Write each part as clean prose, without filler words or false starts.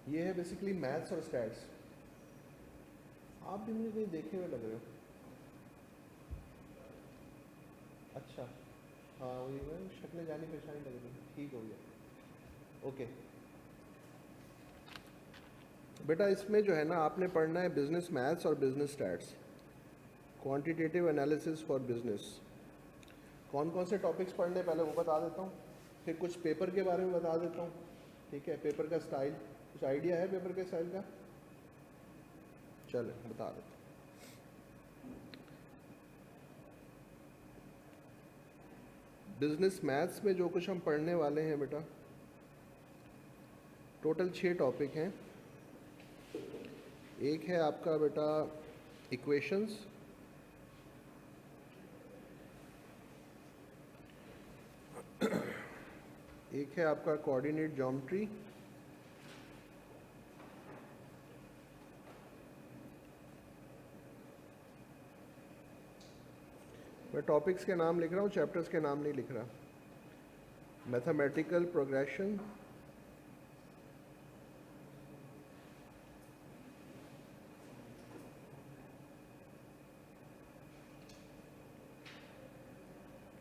ये है basically maths और स्टैट्स। आप भी मुझे कहीं देखे हुए लग रहे हो। अच्छा, हाँ वही मैं शक्लें जानी पहचानी लग रही है। ठीक हो गया, ओके। बेटा इसमें जो है ना आपने पढ़ना है बिजनेस मैथ्स और business stats, quantitative analysis for business. कौन कौन से टॉपिक्स पढ़ने पहले वो बता देता हूँ, फिर कुछ पेपर के बारे में बता देता हूँ। ठीक है, पेपर का स्टाइल, कुछ आइडिया है पेपर के स्टाइल का? चलो बता देता हूँ। बिजनेस मैथ्स में जो कुछ हम पढ़ने वाले हैं बेटा, टोटल 6 टॉपिक हैं। एक है आपका बेटा इक्वेशंस, एक है आपका कोऑर्डिनेट ज्योमेट्री, मैं टॉपिक्स के नाम लिख रहा हूँ, चैप्टर्स के नाम नहीं लिख रहा। मैथमेटिकल प्रोग्रेशन,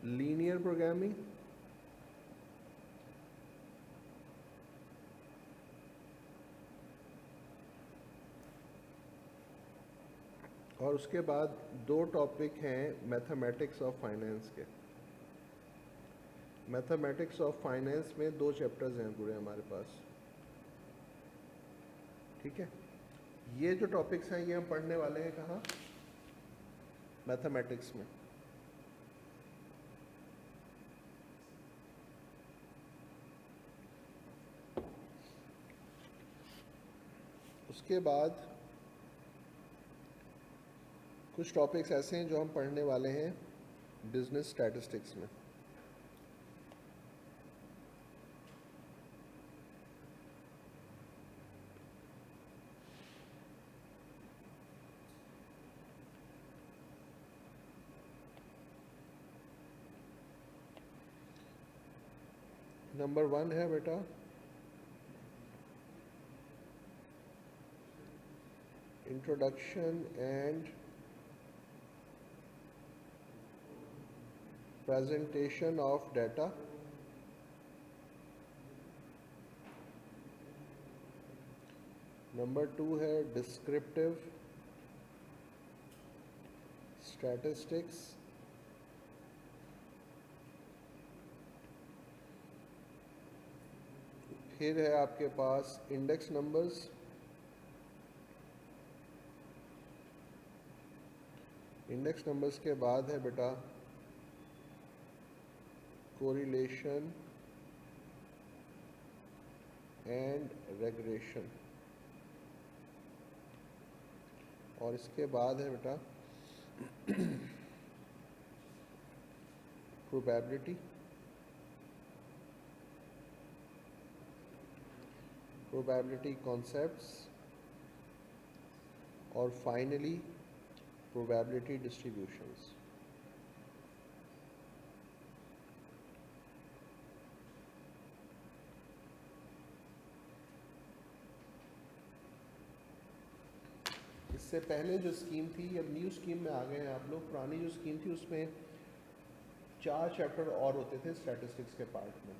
लीनियर प्रोग्रामिंग, और उसके बाद 2 टॉपिक हैं मैथमेटिक्स ऑफ फाइनेंस के। मैथमेटिक्स ऑफ फाइनेंस में 2 चैप्टर्स हैं पूरे हमारे पास। ठीक है, ये जो टॉपिक्स हैं ये हम पढ़ने वाले हैं कहाँ? मैथमेटिक्स में। उसके बाद कुछ टॉपिक्स ऐसे हैं जो हम पढ़ने वाले हैं बिजनेस स्टैटिस्टिक्स में। नंबर 1 है बेटा introduction and presentation of data. Number 2 है डिस्क्रिप्टिव स्टैटिस्टिक्स। फिर है आपके पास इंडेक्स नंबर्स। इंडेक्स नंबर्स के बाद है बेटा कोरिलेशन एंड रेग्रेशन, और इसके बाद है बेटा प्रोबेबिलिटी, प्रोबेबिलिटी कॉन्सेप्ट्स, और फाइनली प्रोबेबिलिटी डिस्ट्रीब्यूशंस। इससे पहले जो स्कीम थी, अब न्यू स्कीम में आ गए हैं आप लोग। पुरानी जो स्कीम थी उसमें 4 चैप्टर और होते थे स्टैटिस्टिक्स के पार्ट में,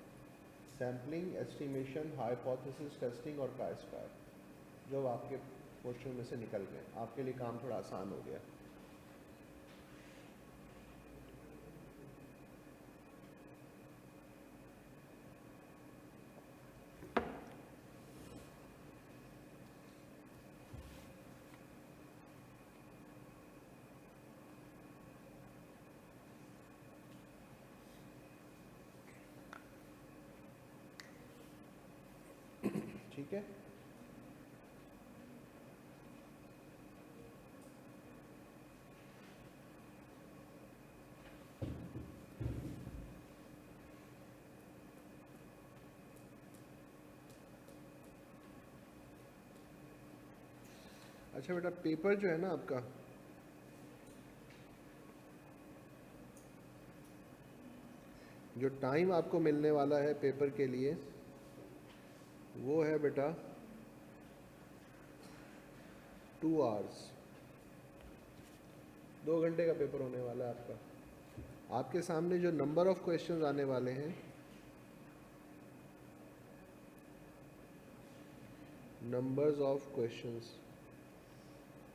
सैम्पलिंग, एस्टिमेशन, हाइपोथेसिस टेस्टिंग और काई स्क्वायर, जो आपके पोर्शन में से निकल गए। आपके लिए काम थोड़ा आसान हो गया। ठीक है, अच्छा बेटा पेपर जो है ना आपका, जो टाइम आपको मिलने वाला है पेपर के लिए वो है बेटा 2 hours, 2 घंटे का पेपर होने वाला है आपका। आपके सामने जो नंबर ऑफ क्वेश्चंस आने वाले हैं, नंबर्स ऑफ क्वेश्चंस,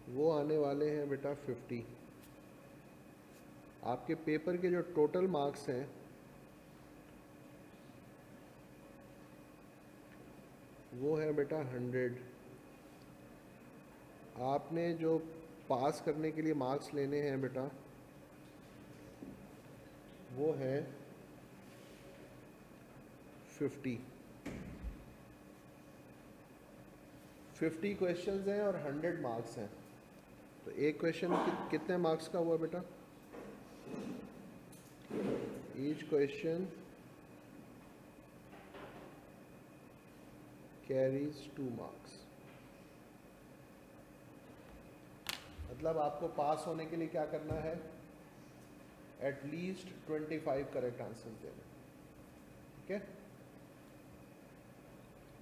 वो आने वाले हैं बेटा 50। आपके पेपर के जो टोटल मार्क्स हैं वो है बेटा 100। आपने जो पास करने के लिए मार्क्स लेने हैं बेटा वो है 50। 50 क्वेश्चंस हैं और 100 मार्क्स हैं, तो एक क्वेश्चन कितने मार्क्स का हुआ बेटा? Each question carries 2 marks. मतलब आपको पास होने के लिए क्या करना है? एटलीस्ट 25 करेक्ट आंसर देने, ठीक है?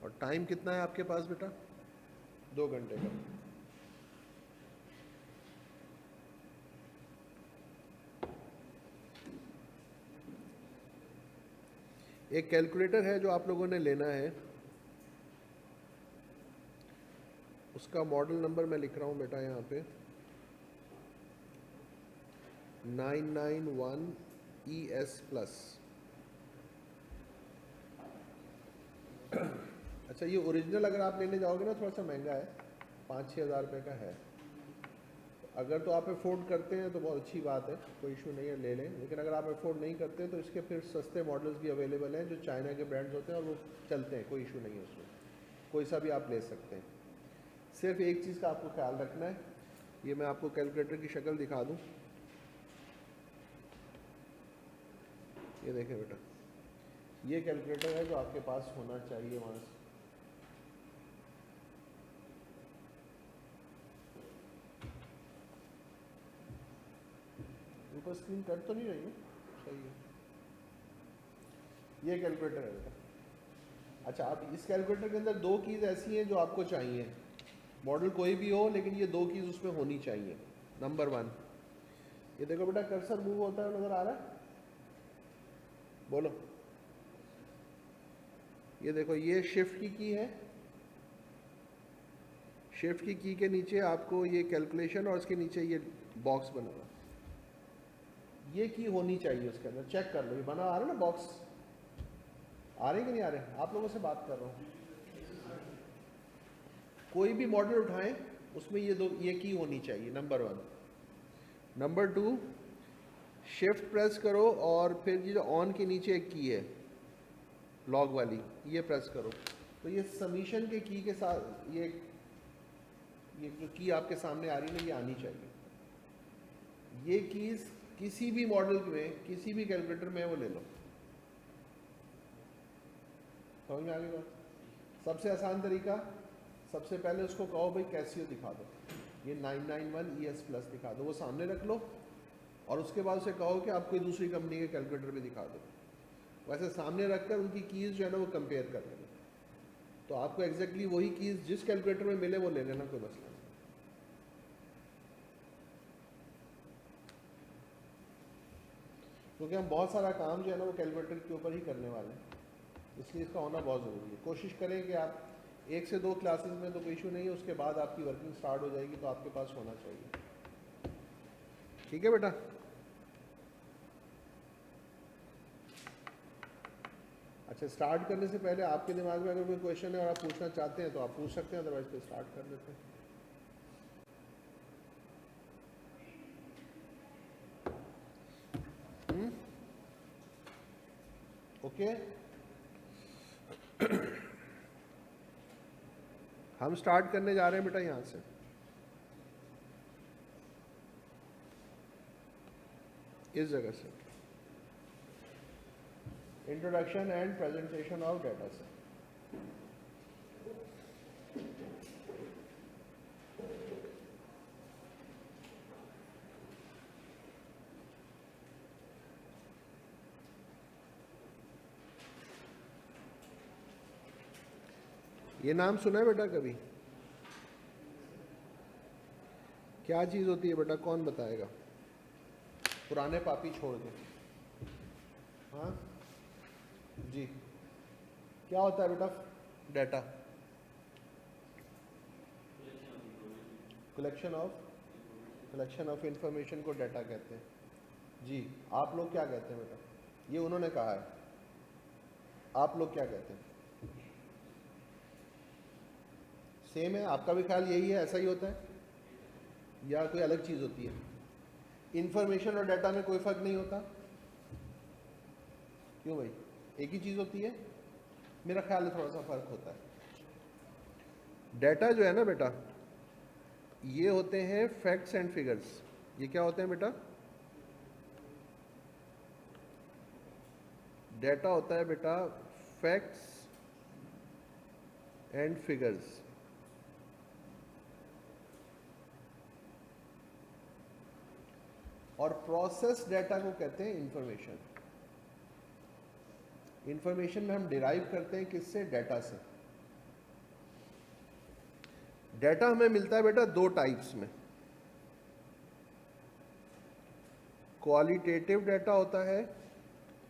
और टाइम कितना है आपके पास बेटा? 2 घंटे का। एक कैलकुलेटर है जो आप लोगों ने लेना है, उसका मॉडल नंबर मैं लिख रहा हूं बेटा यहाँ पे 991 ES प्लस। अच्छा, ये ओरिजिनल अगर आप लेने जाओगे ना थोड़ा सा महंगा है, 5-6 हज़ार रुपये का है। अगर तो आप अफोर्ड करते हैं तो बहुत अच्छी बात है, कोई इशू नहीं है, ले लें। लेकिन अगर आप अफोर्ड नहीं करते तो इसके फिर सस्ते मॉडल्स भी अवेलेबल हैं जो चाइना के ब्रांड्स होते हैं और वो चलते हैं, कोई इशू नहीं है उसमें, कोई सा भी आप ले सकते हैं। सिर्फ एक चीज़ का आपको ख्याल रखना है, ये मैं आपको कैलकुलेटर की शक्ल दिखा दूँ। ये देखें बेटा, ये कैलकुलेटर है जो आपके पास होना चाहिए वहाँ से। ऊपर स्क्रीन कट तो नहीं रही है? सही है, ये कैलकुलेटर है बेटा। अच्छा, अब इस कैलकुलेटर के अंदर 2 कीज़ ऐसी हैं जो आपको चाहिए, मॉडल कोई भी हो लेकिन ये 2 कीज़ उसमें होनी चाहिए। नंबर 1, ये देखो बेटा, कर्सर मूव होता है, नज़र आ रहा है? बोलो। ये देखो, ये शिफ्ट की है। शिफ्ट की के नीचे आपको ये कैलकुलेशन और उसके नीचे ये बॉक्स बना हुआ, ये की होनी चाहिए उसके अंदर। चेक कर लो, ये बना आ रहा है ना बॉक्स, आ रहे कि नहीं आ रहे? आप लोगों से बात कर रहा हूँ। कोई भी मॉडल उठाएं उसमें ये की होनी चाहिए, नंबर 1। नंबर 2, शिफ्ट प्रेस करो और फिर ये जो ऑन के नीचे एक की है लॉग वाली, ये प्रेस करो तो ये समीशन के की के साथ ये जो की आपके सामने आ रही है ना, ये आनी चाहिए। ये कीज किसी भी मॉडल में, किसी भी कैलकुलेटर में है, वो ले लो। समझ में आ गई बात? सबसे आसान तरीका, सबसे पहले उसको कहो भाई कैसियो दिखा दो, ये 991 ES प्लस दिखा दो, वो सामने रख लो और उसके बाद उसे कहो कि आप कोई दूसरी कंपनी के कैलकुलेटर भी दिखा दो। वैसे सामने रखकर उनकी कीज़ जो है ना वो कंपेयर कर लेना, तो आपको एग्जैक्टली वही कीज़ जिस कैलकुलेटर में मिले वो ले लेना, कोई मसला नहीं। क्योंकि हम बहुत सारा काम जो है ना वो कैलकुलेटर के ऊपर ही करने वाले हैं, इसलिए इसका होना बहुत ज़रूरी है। कोशिश करें कि आप 1 से 2 क्लासेस में तो कोई इशू नहीं है, उसके बाद आपकी वर्किंग स्टार्ट हो जाएगी तो आपके पास होना चाहिए। ठीक है बेटा? अच्छा, स्टार्ट करने से पहले आपके दिमाग में अगर कोई क्वेश्चन है और आप पूछना चाहते हैं तो आप पूछ सकते हैं, अदरवाइज फिर स्टार्ट कर लेते हैं। ओके, हम स्टार्ट करने जा रहे हैं बेटा यहाँ से। इस जगह से introduction and presentation of data set. ये नाम सुना है बेटा कभी? क्या चीज़ होती है बेटा, कौन बताएगा? पुराने पापी छोड़ के। हाँ जी, क्या होता है बेटा डाटा? कलेक्शन ऑफ इंफॉर्मेशन को डाटा कहते हैं जी। आप लोग क्या कहते हैं बेटा? ये उन्होंने कहा है, आप लोग क्या कहते हैं? सेम है? आपका भी ख्याल यही है, ऐसा ही होता है या कोई अलग चीज़ होती है? इंफॉर्मेशन और डाटा में कोई फर्क नहीं होता? क्यों भाई, एक ही चीज़ होती है? मेरा ख्याल है थोड़ा सा फर्क होता है। डाटा जो है ना बेटा, ये होते हैं फैक्ट्स एंड फिगर्स। ये क्या होते हैं बेटा? डाटा होता है बेटा फैक्ट्स एंड फिगर्स। और प्रोसेस डाटा को कहते हैं इंफॉर्मेशन। इंफॉर्मेशन में हम डिराइव करते हैं किससे? डाटा से। डाटा हमें मिलता है बेटा दो टाइप्स में। क्वालिटेटिव डाटा होता है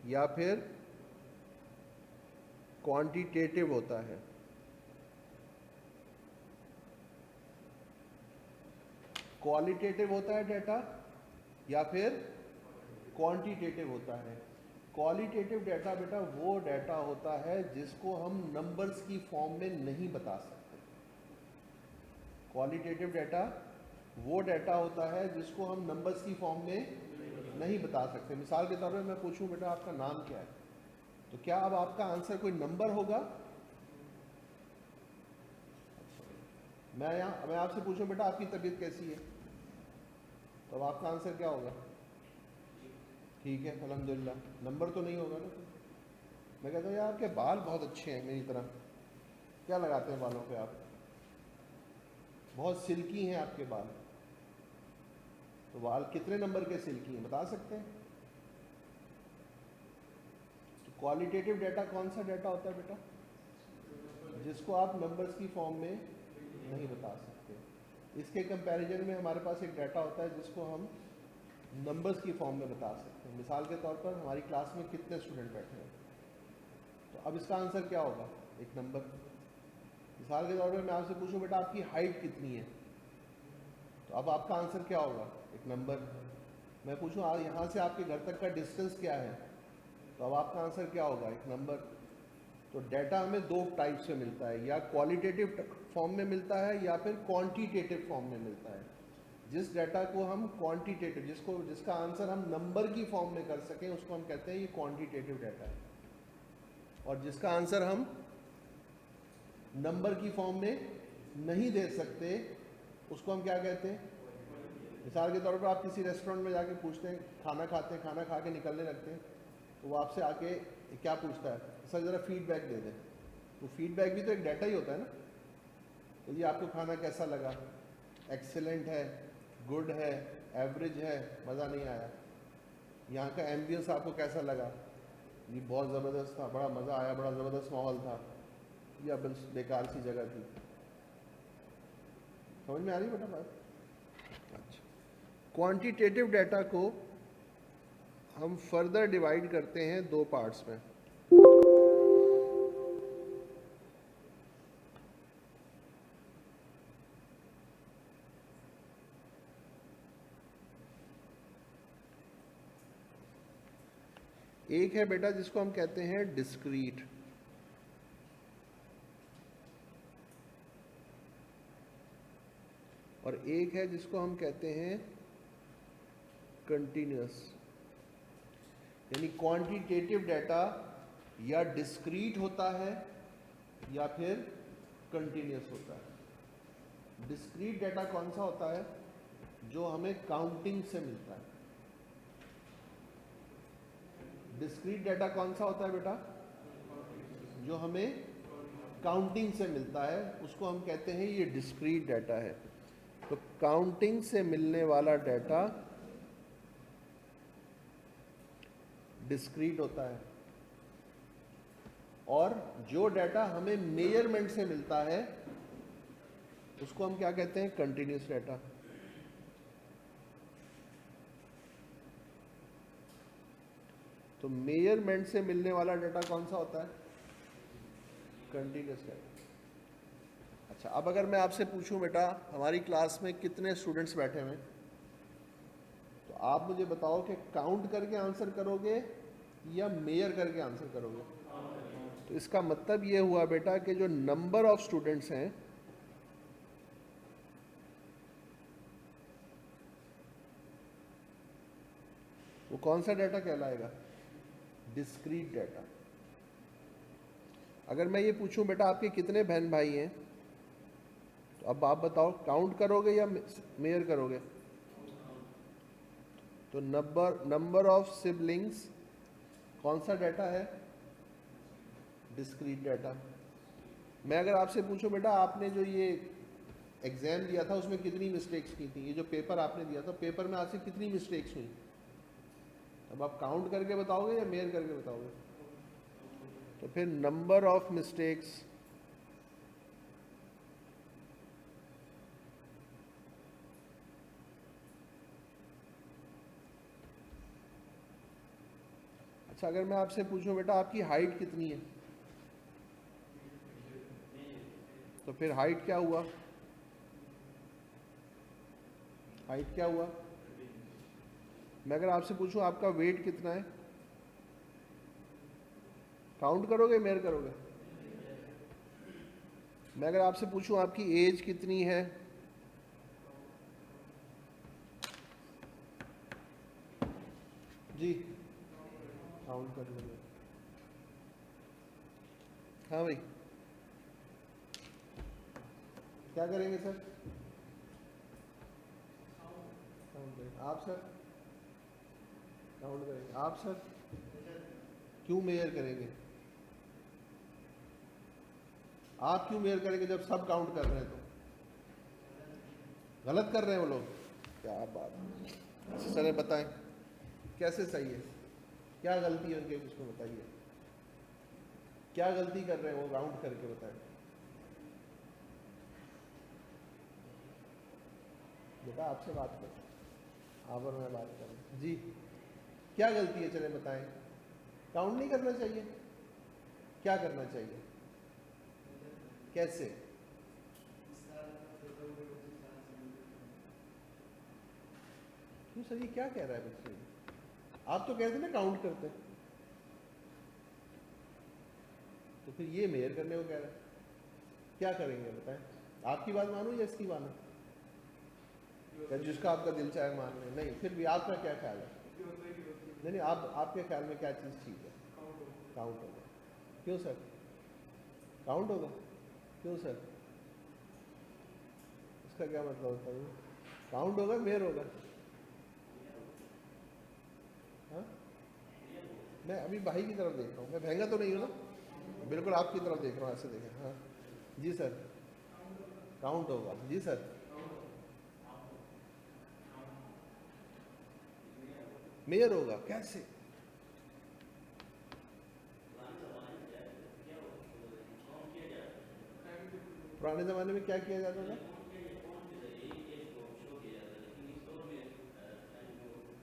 या फिर क्वांटिटेटिव होता है। क्वालिटेटिव होता है डाटा या फिर क्वांटिटेटिव होता है। क्वालिटेटिव डाटा बेटा वो डाटा होता है जिसको हम नंबर्स की फॉर्म में नहीं बता सकते। क्वालिटेटिव डाटा वो डाटा होता है जिसको हम नंबर्स की फॉर्म में नहीं बता सकते। मिसाल के तौर पे मैं पूछूं बेटा आपका नाम क्या है, तो क्या अब आपका आंसर कोई नंबर होगा? मैं आपसे पूछूं बेटा आपकी तबीयत कैसी है, तो अब आपका आंसर क्या होगा? ठीक है अल्हम्दुलिल्लाह। नंबर तो नहीं होगा ना। मैं कहता हूँ यार आपके बाल बहुत अच्छे हैं मेरी तरह, क्या लगाते हैं बालों पे आप? बहुत सिल्की हैं आपके बाल। तो बाल कितने नंबर के सिल्की हैं बता सकते हैं? तो क्वालिटेटिव डाटा कौन सा डाटा होता है बेटा? जिसको आप नंबर्स की फॉर्म में नहीं बता सकते। इसके कंपैरिजन में हमारे पास एक डाटा होता है जिसको हम नंबर्स की फॉर्म में बता सकते हैं। मिसाल के तौर पर हमारी क्लास में कितने स्टूडेंट बैठे हैं, तो अब इसका आंसर क्या होगा? एक नंबर। मिसाल के तौर पर मैं आपसे पूछूं बेटा आपकी हाइट कितनी है, तो अब आपका आंसर क्या होगा? एक नंबर। मैं पूछूं यहाँ से आपके घर तक का डिस्टेंस क्या है, तो अब आपका आंसर क्या होगा? एक नंबर। तो डाटा हमें दो टाइप से मिलता है, या क्वालिटेटिव फॉर्म में मिलता है या फिर क्वांटिटेटिव फॉर्म में मिलता है। जिस डाटा को हम क्वांटिटेटिव, जिसका आंसर हम नंबर की फॉर्म में कर सकें, उसको हम कहते हैं ये क्वांटिटेटिव डाटा है। और जिसका आंसर हम नंबर की फॉर्म में नहीं दे सकते, उसको हम क्या कहते हैं? मिसाल के तौर पर आप किसी रेस्टोरेंट में जाके पूछते हैं, खाना खाते हैं, खाना खा के निकलने लगते हैं, तो वो आपसे आके क्या पूछता है? सर ज़रा फीडबैक दे दें। तो फीडबैक भी तो एक डाटा ही होता है ना। तो ये आपको खाना कैसा लगा? एक्सेलेंट है, गुड है, एवरेज है, मज़ा नहीं आया। यहाँ का एम्बियंस आपको कैसा लगा? ये बहुत ज़बरदस्त था, बड़ा मज़ा आया, बड़ा ज़बरदस्त माहौल था, या बस बेकार सी जगह थी। समझ में आ रही बेटा बात? अच्छा, क्वांटिटेटिव डाटा को हम फर्दर डिवाइड करते हैं दो पार्ट्स में। एक है बेटा जिसको हम कहते हैं डिस्क्रीट, और एक है जिसको हम कहते हैं कंटिन्यूअस। यानी क्वांटिटेटिव डाटा या डिस्क्रीट होता है या फिर कंटिन्यूअस होता है। डिस्क्रीट डाटा कौन सा होता है? जो हमें काउंटिंग से मिलता है। डिस्क्रीट डाटा कौन सा होता है बेटा? जो हमें काउंटिंग से मिलता है, उसको हम कहते हैं ये डिस्क्रीट डाटा है। तो काउंटिंग से मिलने वाला डाटा डिस्क्रीट होता है, और जो डाटा हमें मेजरमेंट से मिलता है उसको हम क्या कहते हैं? Continuous data. तो मेजरमेंट से मिलने वाला डाटा कौन सा होता है? Continuous data. अच्छा, अब अगर मैं आपसे पूछूं बेटा हमारी क्लास में कितने स्टूडेंट्स बैठे हुए हैं, तो आप मुझे बताओ कि काउंट करके आंसर करोगे या मेयर करके आंसर करोगे? तो इसका मतलब ये हुआ बेटा कि जो नंबर ऑफ स्टूडेंट्स हैं वो कौन सा डाटा कहलाएगा? Discrete data. अगर मैं ये पूछूं बेटा आपके कितने बहन भाई हैं, तो अब आप बताओ काउंट करोगे या मेयर करोगे? तो नंबर ऑफ सिबलिंग्स कौन सा डाटा है? Discrete data. मैं अगर आपसे पूछूं बेटा आपने जो ये एग्जाम दिया था उसमें कितनी मिस्टेक्स की थी, ये जो पेपर आपने दिया था पेपर में आपसे कितनी मिस्टेक्स हुई, अब आप काउंट करके बताओगे या मेयर करके बताओगे? तो फिर नंबर ऑफ मिस्टेक्स अच्छा, अगर मैं आपसे पूछूं बेटा आपकी हाइट कितनी है, तो फिर हाइट क्या हुआ? हाइट क्या हुआ? मैं अगर आपसे पूछूं आपका वेट कितना है, काउंट करोगे मेयर करोगे? मैं अगर आपसे पूछूं आपकी एज कितनी है, जी काउंट कर लोगे? हाँ भाई, क्या करेंगे सर? काउंट करेंगे। आप सर? काउंट करेंगे। आप सर? क्यों मेयर करेंगे? आप क्यों मेयर करेंगे जब सब काउंट कर रहे हैं? तो गलत कर रहे हैं वो लोग। क्या बात है। अच्छा चले बताएं कैसे सही है, क्या गलती है उनके, उसको बताइए क्या गलती कर रहे हैं वो, काउंट करके बताएं। बेटा आपसे बात कर, आप और मैं बात कर रहे हैं जी, क्या गलती है चले बताएं। काउंट नहीं करना चाहिए, क्या करना चाहिए, कैसे? क्यों सर, ये क्या कह रहा है बच्चे? आप तो कहते ना काउंट करते हैं, तो फिर ये मेयर करने को कह रहा है। क्या करेंगे बताएं, आपकी बात मानूं या इसकी मानूं? या जिसका आपका दिल चाहे मान लें? नहीं, फिर भी आपका क्या ख्याल है? नहीं नहीं, आप आपके ख्याल में क्या चीज़ ठीक है? काउंट होगा। क्यों सर काउंट होगा? क्यों सर? इसका क्या मतलब होता है? काउंट होगा मेयर होगा? हाँ, मैं अभी भाई की तरफ देख रहा हूँ, मैं महंगा तो नहीं हूँ ना, बिल्कुल आपकी तरफ देख रहा हूँ, ऐसे देखें। हाँ जी सर, काउंट होगा जी सर। मेयर होगा कैसे? पुराने ज़माने में क्या किया जाता था?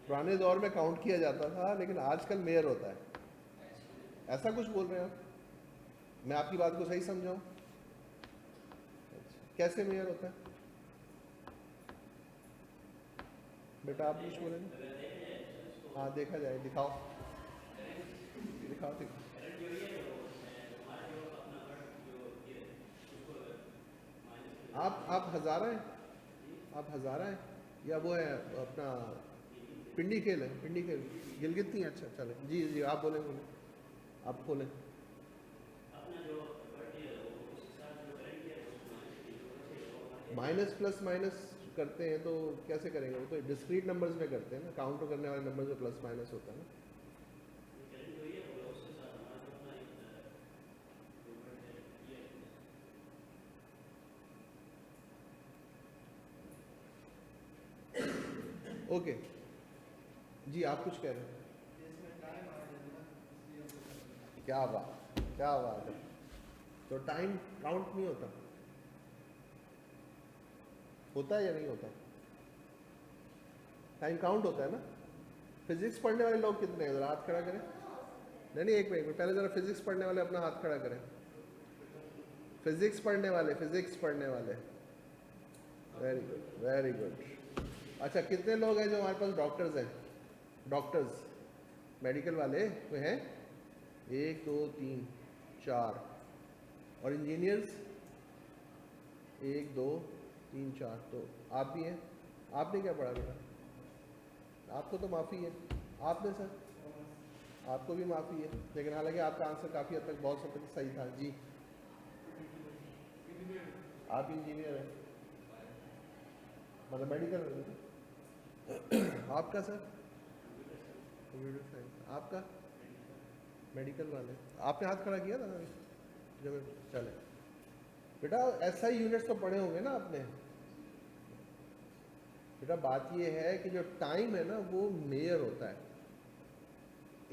पुराने दौर में काउंट किया जाता था लेकिन आजकल मेयर होता है, ऐसा कुछ बोल रहे हैं आप? मैं आपकी बात को सही समझाऊं? अच्छा, कैसे मेयर होता है बेटा, आप कुछ बोलेंगे? हाँ देखा जाए, दिखाओ दिखाओ दिखाओ। आप हज़ारा हैं? आप हज़ारा हैं या वो है अपना पिंडी खेल है? पिंडी खेल गिलगित नहीं है? अच्छा चले जी जी, आप बोलें बोलें, आप खोलें। माइनस प्लस माइनस करते हैं तो कैसे करेंगे? वो तो डिस्क्रीट नंबर्स में करते हैं ना, काउंट करने वाले नंबर में प्लस माइनस होता है ना। ओके जी, आप कुछ कह रहे हैं? क्या बात, क्या बात है। तो टाइम काउंट नहीं होता? होता है या नहीं होता? टाइम काउंट होता है ना। फिजिक्स पढ़ने वाले लोग कितने हैं, जरा हाथ खड़ा करें। नहीं एक मिनट, पहले ज़रा फिजिक्स पढ़ने वाले अपना हाथ खड़ा करें। फिजिक्स पढ़ने वाले, फिजिक्स पढ़ने वाले, वेरी गुड वेरी गुड। अच्छा, कितने लोग हैं जो हमारे पास डॉक्टर्स हैं? डॉक्टर्स मेडिकल वाले कोई हैं? 1 2 3 4। और इंजीनियर्स 1 2 3 4। तो आप भी हैं। आपने क्या पढ़ा बेटा? आपको तो माफ़ी है। आपने सर? आपको भी माफ़ी है, लेकिन हालांकि आपका आंसर काफ़ी हद तक, बहुत हद तक सही था जी। आप इंजीनियर हैं, मतलब मेडिकल में। आपका सर? Computer science. आपका? मेडिकल वाले। आपने हाथ खड़ा किया था ना जब? चले बेटा, SI यूनिट्स तो पढ़े होंगे ना आपने? बेटा बात ये है कि जो टाइम है ना वो मेजर होता है,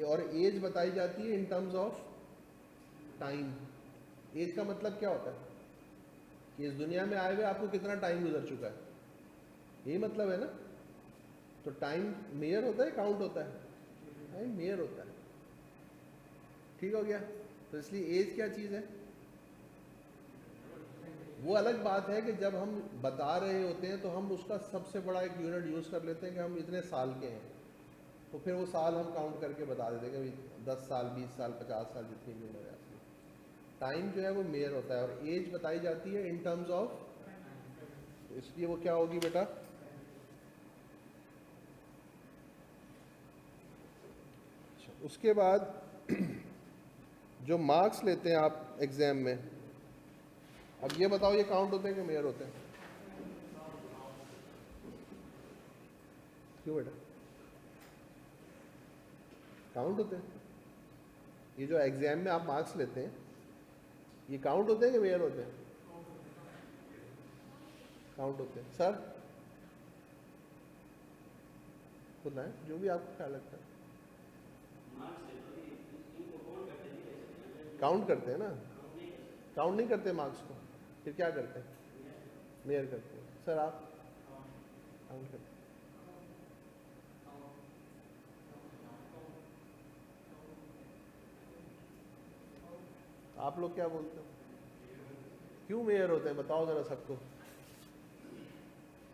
और एज बताई जाती है in terms of time. Age का मतलब क्या होता है कि इस दुनिया में आए हुए आपको कितना टाइम गुजर चुका है, यही मतलब है ना। तो टाइम मेजर होता है, काउंट होता है? टाइम मेजर होता है। ठीक हो गया? तो इसलिए एज क्या चीज़ है? वो अलग बात है कि जब हम बता रहे होते हैं तो हम उसका सबसे बड़ा एक यूनिट यूज़ कर लेते हैं कि हम इतने साल के हैं, तो फिर वो साल हम काउंट करके बता देते हैं कि 10 साल 20 साल 50 साल जितनी भी उम्र है आपकी। टाइम जो है वो मेजर होता है, और एज बताई जाती है इन टर्म्स ऑफ, तो इसलिए वो क्या होगी बेटा? उसके बाद जो मार्क्स लेते हैं आप एग्जाम में, अब ये बताओ ये काउंट होते हैं कि मेजर होते हैं? क्यों बेटा काउंट होते हैं? ये जो एग्जाम में आप मार्क्स लेते हैं ये काउंट होते हैं कि मेजर होते हैं? काउंट होते हैं सर। खुद है जो भी आपको क्या लगता है, काउंट करते हैं ना? काउंट नहीं करते मार्क्स को, फिर क्या करते हैं? मेजर करते हैं। सर आप काउंट करते हैं? आप लोग क्या बोलते हो? क्यों मेजर होते हैं बताओ जरा सबको।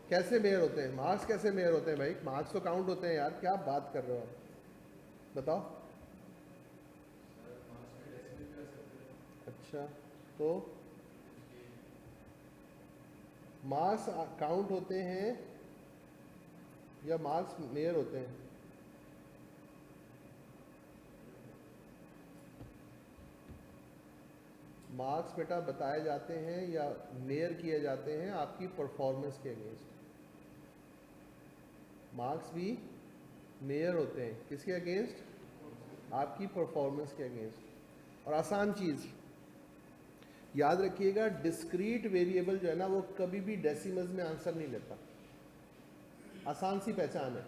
कैसे मेजर होते हैं मार्क्स? कैसे मेजर होते हैं भाई? मार्क्स तो काउंट होते हैं यार, क्या बात कर रहे हो आप, बताओ। अच्छा, तो मार्क्स काउंट होते हैं या मार्क्स मेजर होते हैं? मार्क्स बेटा बताए जाते हैं या मेजर किए जाते हैं आपकी परफॉर्मेंस के अगेंस्ट। मार्क्स भी मेजर होते हैं किसके अगेंस्ट? आपकी परफॉर्मेंस के अगेंस्ट। और आसान चीज़ याद रखिएगा, डिस्क्रीट वेरिएबल जो है ना वो कभी भी डेसिमल्स में आंसर नहीं लेता। आसान सी पहचान है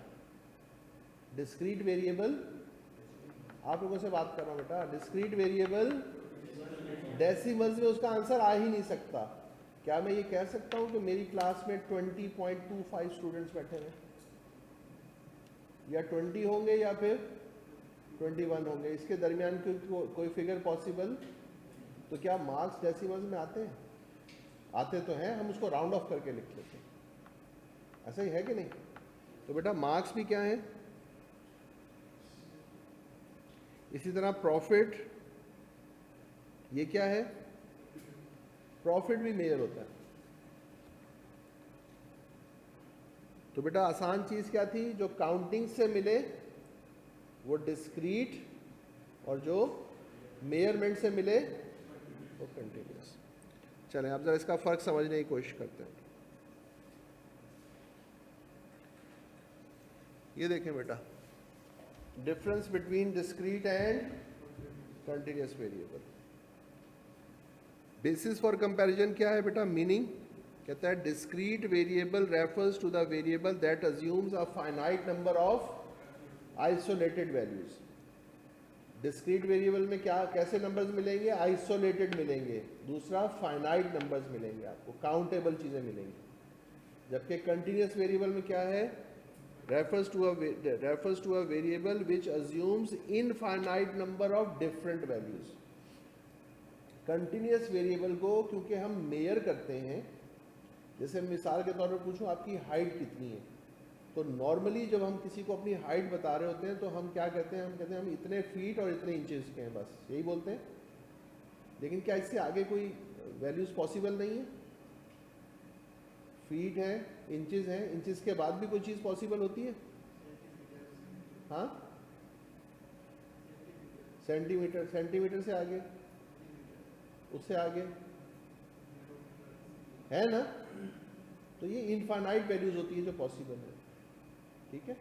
डिस्क्रीट वेरिएबल। आप लोगों से बात कर रहा हूँ बेटा, डिस्क्रीट वेरिएबल डेसिमल्स में उसका आंसर आ ही नहीं सकता। क्या मैं ये कह सकता हूँ कि मेरी क्लास में 20.25 स्टूडेंट्स बैठे हैं, या 20 होंगे या फिर 21 होंगे, इसके दरमियान कोई फिगर पॉसिबल? तो क्या मार्क्स डेसिमल्स में आते हैं? आते तो हैं, हम उसको राउंड ऑफ करके लिख लेते हैं, ऐसा ही है कि नहीं? तो बेटा मार्क्स भी क्या है? इसी तरह प्रॉफिट, ये क्या है? प्रॉफिट भी मेजर होता है। तो बेटा आसान चीज क्या थी? जो काउंटिंग से मिले वो डिस्क्रीट, और जो मेजरमेंट से मिले वो कंटिन्यूस। चलें आप जरा इसका फर्क समझने की कोशिश करते हैं। ये देखें बेटा, difference between discrete and continuous variable. Basis for comparison क्या है बेटा? मीनिंग कहता है discrete variable refers to the variable that assumes a finite number of isolated values. Discrete variable में क्या कैसे नंबर्स मिलेंगे? आइसोलेटेड मिलेंगे। दूसरा फाइनाइट नंबर्स मिलेंगे, आपको काउंटेबल चीज़ें मिलेंगी। जबकि कंटिन्यूस वेरिएबल में क्या है? refers to a variable which assumes infinite number of different values. Continuous variable को क्योंकि हम मेयर करते हैं, जैसे मिसाल के तौर पर पूछूं आपकी हाइट कितनी है, तो नॉर्मली जब हम किसी को अपनी हाइट बता रहे होते हैं तो हम क्या कहते हैं, हम कहते हैं हम इतने फीट और इतने इंचेस के हैं, बस यही बोलते हैं। लेकिन क्या इससे आगे कोई वैल्यूज पॉसिबल नहीं है? फीट है, इंचेस हैं, इंचेस के बाद भी कोई चीज़ पॉसिबल होती है? हाँ, सेंटीमीटर, सेंटीमीटर से आगे, उससे आगे है ना। तो ये इनफाइनाइट वैल्यूज होती है जो पॉसिबल है, ठीक है।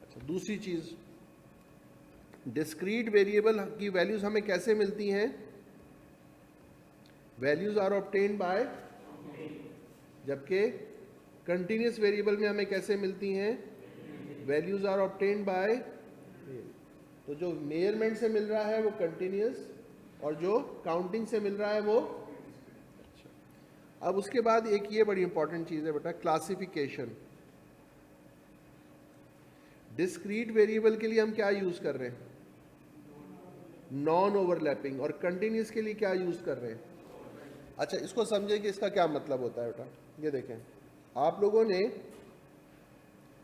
अच्छा, दूसरी चीज, डिस्क्रीट वेरिएबल की वैल्यूज हमें कैसे मिलती हैं? वैल्यूज आर ऑब्टेन्ड बाय, जबकि कंटिन्यूस वेरिएबल में हमें कैसे मिलती हैं? Values are obtained by. तो जो मेजरमेंट से मिल रहा है वो कंटिन्यूस, और जो काउंटिंग से मिल रहा है वो। अच्छा, अब उसके बाद एक ये बड़ी इंपॉर्टेंट चीज़ है बेटा, क्लासिफिकेशन। डिस्क्रीट वेरिएबल के लिए हम क्या यूज़ कर रहे हैं? Non overlapping. और कंटिन्यूस के लिए क्या यूज़ कर रहे हैं? अच्छा, इसको समझे कि इसका क्या मतलब होता है बेटा। ये देखें, आप लोगों ने,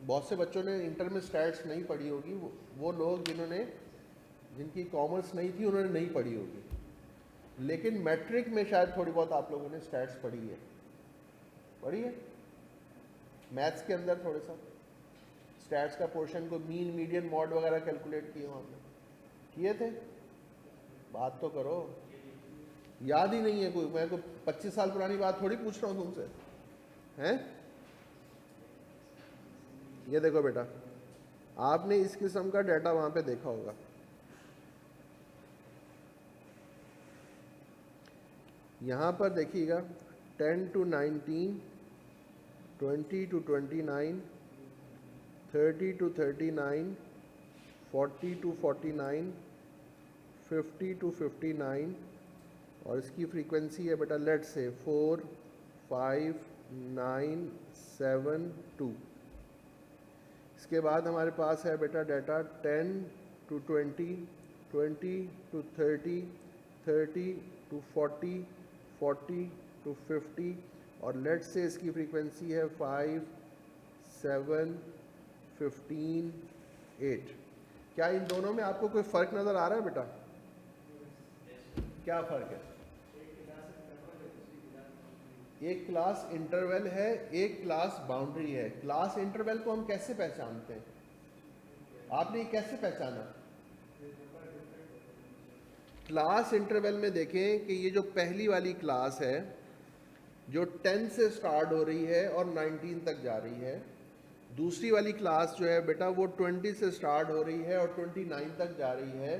बहुत से बच्चों ने इंटर में स्टैट्स नहीं पढ़ी होगी, वो लोग जिनकी कॉमर्स नहीं थी उन्होंने नहीं पढ़ी होगी, लेकिन मैट्रिक में शायद थोड़ी बहुत आप लोगों ने स्टैट्स पढ़ी है मैथ्स के अंदर थोड़ा सा स्टैट्स का पोर्शन को मीन, मीडियन, मॉड वगैरह कैलकुलेट किए वहाँ पे, किए थे? बात तो करो, याद ही नहीं है कोई। मैं को 25 साल पुरानी बात थोड़ी पूछ रहा हूँ तुमसे, हैं? ये देखो बेटा, आपने इस किस्म का डाटा वहाँ पे देखा होगा। यहाँ पर देखिएगा 10 to 19, 20 to 29, 30 to 39, 40 to 49, 50 to 59, और इसकी फ्रीक्वेंसी है बेटा लेट से 4, 5, 9, 7, 2। इसके बाद हमारे पास है बेटा data 10 to 20, 20 to 30, 30 to 40, 40 to 50, और लेट से इसकी फ्रीक्वेंसी है 5, 7, 15, 8। क्या इन दोनों में आपको कोई फ़र्क नज़र आ रहा है बेटा? क्या फ़र्क है? एक क्लास इंटरवल है, एक क्लास बाउंड्री है। क्लास इंटरवल को हम कैसे पहचानते हैं? आपने ये कैसे पहचाना? क्लास इंटरवल में देखें कि ये जो पहली वाली क्लास है जो 10 से स्टार्ट हो रही है और 19 तक जा रही है, दूसरी वाली क्लास जो है बेटा वो 20 से स्टार्ट हो रही है और 29 तक जा रही है।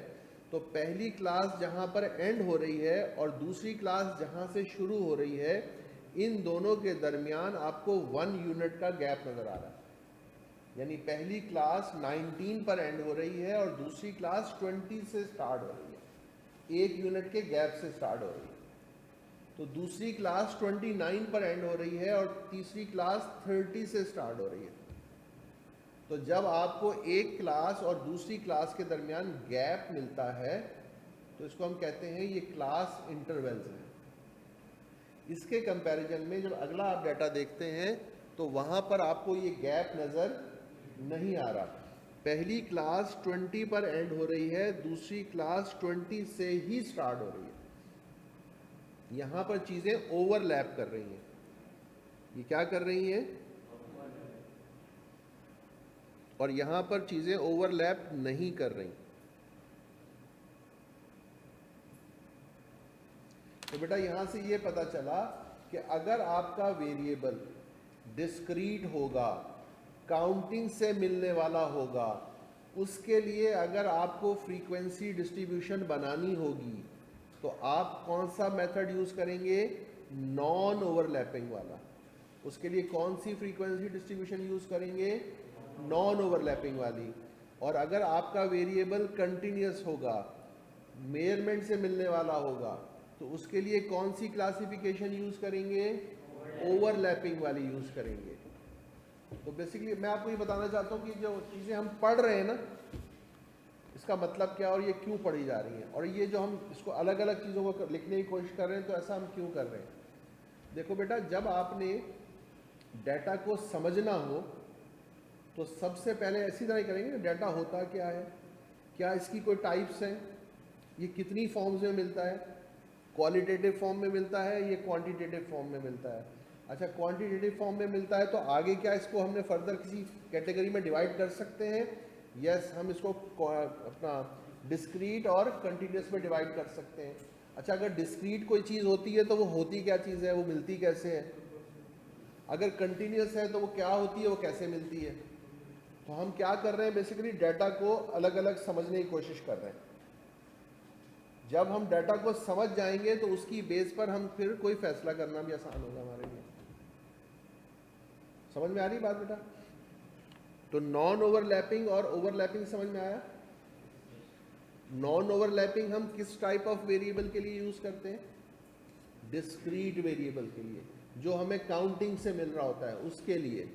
तो पहली क्लास जहाँ पर एंड हो रही है और दूसरी क्लास जहाँ से शुरू हो रही है, इन दोनों के दरमियान आपको 1 यूनिट का गैप नज़र आ रहा है। यानी पहली क्लास 19 पर एंड हो रही है और दूसरी क्लास 20 से स्टार्ट हो रही है, 1 यूनिट के गैप से स्टार्ट हो रही है। तो दूसरी क्लास 29 पर एंड हो रही है और तीसरी क्लास 30 से स्टार्ट हो रही है। तो जब आपको एक क्लास और दूसरी क्लास के दरमियान गैप मिलता है तो इसको हम कहते हैं ये क्लास इंटरवल्स हैं। इसके कंपैरिजन में जब अगला आप डाटा देखते हैं तो वहाँ पर आपको ये गैप नज़र नहीं आ रहा। पहली क्लास 20 पर एंड हो रही है, दूसरी क्लास 20 से ही स्टार्ट हो रही है। यहाँ पर चीज़ें ओवरलैप कर रही हैं। ये क्या कर रही हैं? और यहाँ पर चीज़ें ओवरलैप नहीं कर रही। तो बेटा यहाँ से ये पता चला कि अगर आपका वेरिएबल डिस्क्रीट होगा, काउंटिंग से मिलने वाला होगा, उसके लिए अगर आपको फ्रीक्वेंसी डिस्ट्रीब्यूशन बनानी होगी तो आप कौन सा मेथड यूज़ करेंगे? नॉन ओवरलैपिंग वाला। उसके लिए कौन सी फ्रीक्वेंसी डिस्ट्रीब्यूशन यूज़ करेंगे? नॉन ओवरलैपिंग वाली। और अगर आपका वेरिएबल कंटिन्यूस होगा, मेजरमेंट से मिलने वाला होगा, तो उसके लिए कौन सी क्लासिफिकेशन यूज़ करेंगे? ओवरलैपिंग वाली यूज़ करेंगे। तो बेसिकली मैं आपको ये बताना चाहता हूँ कि जो चीज़ें हम पढ़ रहे हैं ना, इसका मतलब क्या और ये क्यों पढ़ी जा रही हैं, और ये जो हम इसको अलग अलग चीज़ों को लिखने की कोशिश कर रहे हैं तो ऐसा हम क्यों कर रहे हैं। देखो बेटा, जब आपने डाटा को समझना हो तो सबसे पहले ऐसी तरह करेंगे, डाटा होता क्या है, क्या इसकी कोई टाइप्स हैं, ये कितनी फॉर्म्स में मिलता है, क्वालिटेटिव फॉर्म में मिलता है, ये क्वांटिटेटिव फॉर्म में मिलता है। अच्छा, क्वांटिटेटिव फॉर्म में मिलता है तो आगे क्या इसको हमने फर्दर किसी कैटेगरी में डिवाइड कर सकते हैं। यस, हम इसको अपना डिस्क्रीट और कंटिन्यूस में डिवाइड कर सकते हैं। अच्छा, अगर डिस्क्रीट कोई चीज़ होती है तो वो होती क्या चीज़ है, वो मिलती कैसे है। अगर कंटिन्यूस है तो वो क्या होती है, वो कैसे मिलती है। तो हम क्या कर रहे हैं, बेसिकली डाटा को अलग अलग समझने की कोशिश कर रहे हैं। जब हम डाटा को समझ जाएंगे तो उसकी बेस पर हम फिर कोई फैसला करना भी आसान होगा हमारे लिए। समझ में आ रही बात बेटा? तो नॉन ओवरलैपिंग और ओवरलैपिंग समझ में आया। नॉन ओवरलैपिंग हम किस टाइप ऑफ वेरिएबल के लिए यूज करते हैं, डिस्क्रीट वेरिएबल के लिए, जो हमें काउंटिंग से मिल रहा होता है उसके लिए।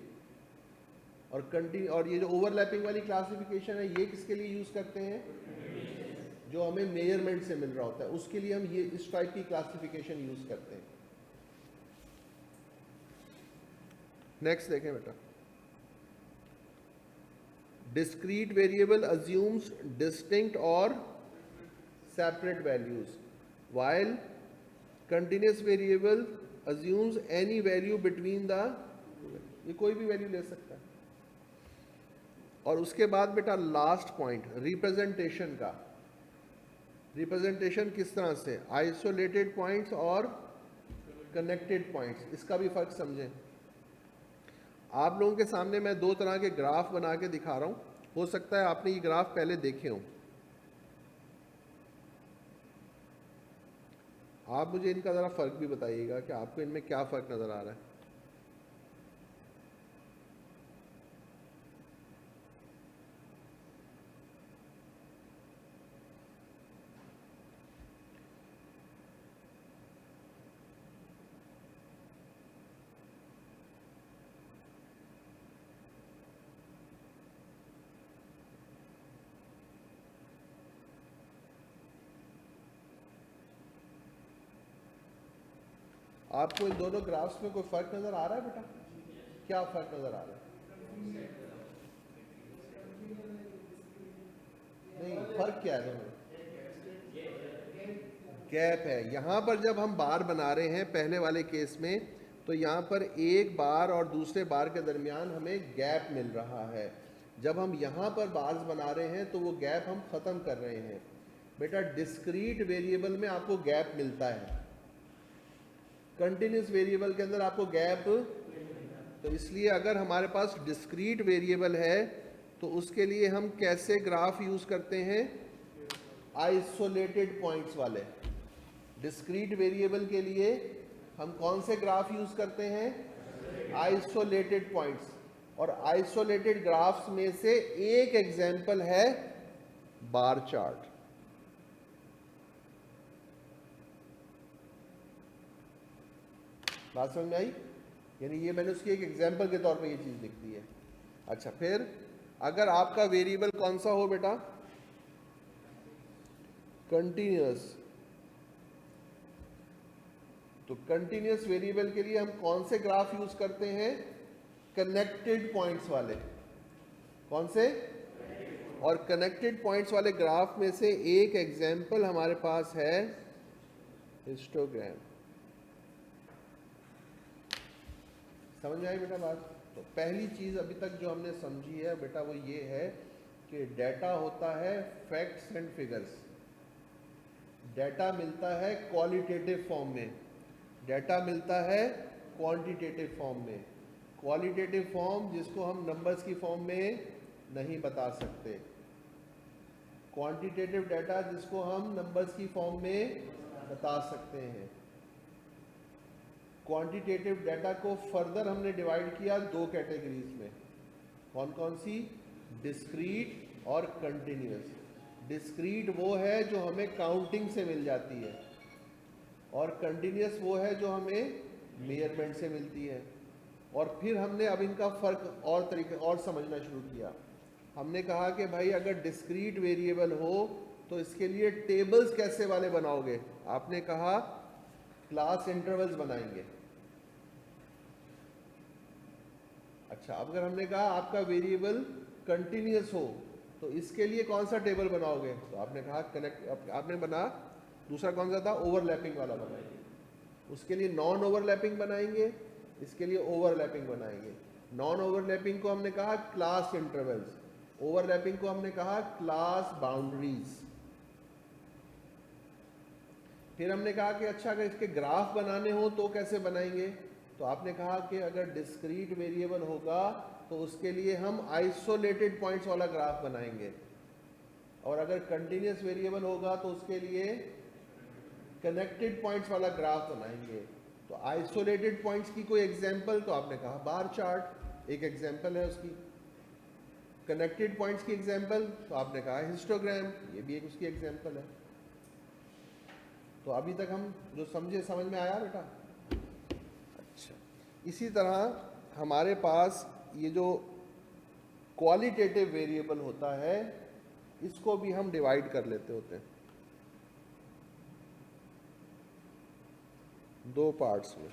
और ये जो ओवरलैपिंग वाली क्लासिफिकेशन है, ये किसके लिए यूज करते हैं, जो हमें मेजरमेंट से मिल रहा होता है उसके लिए हम ये इस टाइप की क्लासिफिकेशन यूज करते हैं। नेक्स्ट देखें बेटा, डिस्क्रीट वेरिएबल अज्यूम्स डिस्टिंक्ट और separate values, while continuous variable assumes any value between the, ये कोई भी वैल्यू ले सकता है। और उसके बाद बेटा लास्ट पॉइंट रिप्रेजेंटेशन का। रिप्रेजेंटेशन किस तरह से, आइसोलेटेड पॉइंट्स और कनेक्टेड पॉइंट्स, इसका भी फर्क समझें। आप लोगों के सामने मैं दो तरह के ग्राफ बना के दिखा रहा हूँ, हो सकता है आपने ये ग्राफ पहले देखे हों। आप मुझे इनका ज़रा फ़र्क भी बताइएगा कि आपको इनमें क्या फ़र्क नज़र आ रहा है। आपको इन दोनों ग्राफ्स में कोई फ़र्क नज़र आ रहा है बेटा? क्या फ़र्क नज़र आ रहा है? नहीं, फ़र्क क्या है दोनों? गैप है। यहाँ पर जब हम बार बना रहे हैं पहले वाले केस में, तो यहाँ पर एक बार और दूसरे बार के दरमियान हमें गैप मिल रहा है। जब हम यहाँ पर बार्स बना रहे हैं तो वो गैप हम ख़त्म कर रहे हैं। बेटा, डिस्क्रीट वेरिएबल में आपको गैप मिलता है, कंटिन्यूस वेरिएबल के अंदर आपको गैप। तो इसलिए अगर हमारे पास डिस्क्रीट वेरिएबल है तो उसके लिए हम कैसे ग्राफ यूज़ करते हैं, आइसोलेटेड पॉइंट्स वाले। डिस्क्रीट वेरिएबल के लिए हम कौन से ग्राफ यूज़ करते हैं, आइसोलेटेड पॉइंट्स। और आइसोलेटेड ग्राफ्स में से एक एग्जाम्पल है बार चार्ट। बात समझ में आई? यानी ये मैंने उसकी एक एग्जाम्पल के तौर पे ये चीज़ लिख दी है। अच्छा, फिर अगर आपका वेरिएबल कौन सा हो बेटा, कंटिन्यूअस, तो कंटिन्यूअस वेरिएबल के लिए हम कौन से ग्राफ यूज करते हैं, कनेक्टेड पॉइंट्स वाले। कौन से? और कनेक्टेड पॉइंट्स वाले ग्राफ में से एक एग्जाम्पल हमारे पास है हिस्टोग्राम। समझ में आई बेटा बात? तो पहली चीज़ अभी तक जो हमने समझी है बेटा वो ये है कि डाटा होता है फैक्ट्स एंड फिगर्स। डाटा मिलता है क्वालिटेटिव फॉर्म में, डाटा मिलता है क्वांटिटेटिव फॉर्म में। क्वालिटेटिव फॉर्म जिसको हम नंबर्स की फॉर्म में नहीं बता सकते, क्वांटिटेटिव डाटा जिसको हम नंबर्स की फॉर्म में बता सकते हैं। क्वांटिटेटिव डाटा को फर्दर हमने डिवाइड किया दो कैटेगरीज में। कौन कौन सी? डिस्क्रीट और कंटिन्यूअस। डिस्क्रीट वो है जो हमें काउंटिंग से मिल जाती है, और कंटिन्यूअस वो है जो हमें मेजरमेंट से मिलती है। और फिर हमने अब इनका फ़र्क और तरीके और समझना शुरू किया। हमने कहा कि भाई अगर डिस्क्रीट वेरिएबल हो तो इसके लिए टेबल्स कैसे वाले बनाओगे? आपने कहा क्लास इंटरवल्स बनाएंगे। अच्छा, अब अगर हमने कहा आपका वेरिएबल कंटिन्यूअस हो तो इसके लिए कौन सा टेबल बनाओगे? तो आपने कहा कनेक्ट, आपने बना दूसरा कौन सा था? ओवरलैपिंग वाला बनाएंगे। उसके लिए नॉन ओवरलैपिंग बनाएंगे, इसके लिए ओवरलैपिंग बनाएंगे। नॉन ओवरलैपिंग को हमने कहा क्लास इंटरवल्स, ओवरलैपिंग को हमने कहा क्लास बाउंड्रीज। फिर हमने कहा कि अच्छा अगर इसके ग्राफ बनाने हो तो कैसे बनाएंगे? तो आपने कहा कि अगर डिस्क्रीट वेरिएबल होगा तो उसके लिए हम आइसोलेटेड पॉइंट्स वाला ग्राफ बनाएंगे, और अगर कंटिन्यूअस वेरिएबल होगा तो उसके लिए कनेक्टेड पॉइंट्स वाला ग्राफ बनाएंगे। तो आइसोलेटेड पॉइंट्स की कोई एग्जांपल? तो आपने कहा बार चार्ट एक एग्जांपल है उसकी। कनेक्टेड पॉइंट्स की एग्जांपल? तो आपने कहा हिस्टोग्राम, ये भी एक उसकी एग्जांपल है। तो अभी तक हम जो समझे, समझ में आया बेटा? अच्छा, इसी तरह हमारे पास ये जो क्वालिटेटिव वेरिएबल होता है इसको भी हम डिवाइड कर लेते होते हैं दो पार्ट्स में।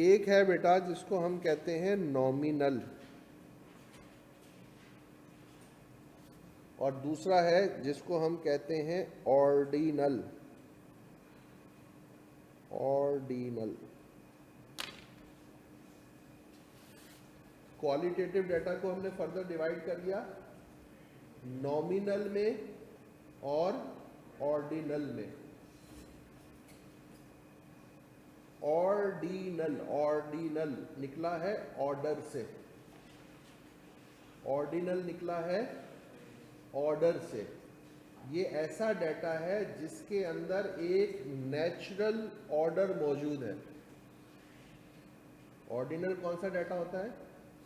एक है बेटा जिसको हम कहते हैं नॉमिनल, और दूसरा है जिसको हम कहते हैं ऑर्डिनल। ऑर्डिनल क्वालिटेटिव डाटा को हमने फर्दर डिवाइड कर दिया नॉमिनल में और ऑर्डिनल में। ऑर्डिनल, ऑर्डिनल निकला है ऑर्डर से, ऑर्डिनल निकला है ऑर्डर से। ये ऐसा डाटा है जिसके अंदर एक नेचुरल ऑर्डर मौजूद है। ऑर्डिनल कौन सा डाटा होता है?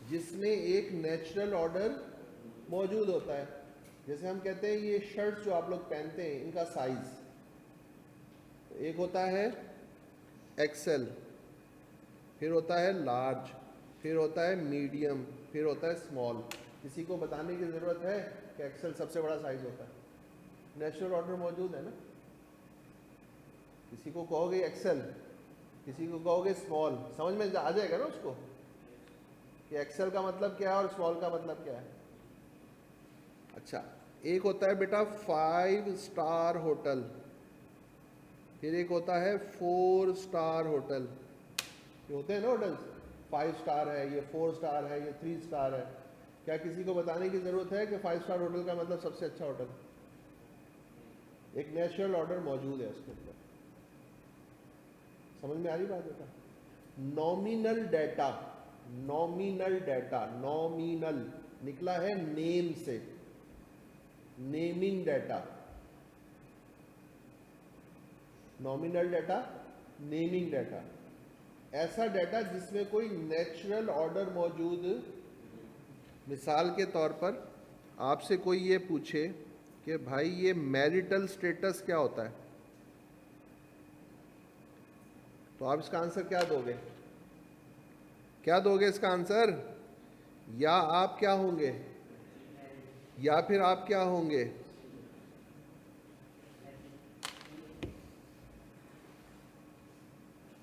जिसमें एक नेचुरल ऑर्डर मौजूद होता है। जैसे हम कहते हैं ये शर्ट्स जो आप लोग पहनते हैं इनका साइज, तो एक होता है एक्सेल, फिर होता है लार्ज, फिर होता है मीडियम, फिर होता है स्मॉल। किसी को बताने की ज़रूरत है कि एक्सेल सबसे बड़ा साइज होता है? नेचुरल ऑर्डर मौजूद है ना। किसी को कहोगे एक्सेल, किसी को कहोगे स्मॉल, समझ में आ जाएगा ना उसको कि एक्सेल का मतलब क्या है और स्मॉल का मतलब क्या है। अच्छा, एक होता है बेटा 5 स्टार होटल, फिर एक होता है 4 स्टार होटल। ये होते हैं ना होटल्स, 5 स्टार है, ये 4 स्टार है, ये 3 स्टार है। क्या किसी को बताने की ज़रूरत है कि 5 स्टार होटल का मतलब सबसे अच्छा होटल? एक नेचुरल ऑर्डर मौजूद है उसके अंदर। समझ में आ रही बात बेटा? Nominal data, nominal data, nominal निकला है नेम से, naming data. Nominal data, naming data, ऐसा डाटा जिसमें कोई नेचुरल ऑर्डर मौजूद। मिसाल के तौर पर आपसे कोई ये पूछे कि भाई ये मैरिटल स्टेटस क्या होता है, तो आप इसका आंसर क्या दोगे? क्या दोगे इसका आंसर? या आप क्या होंगे, या फिर आप क्या होंगे?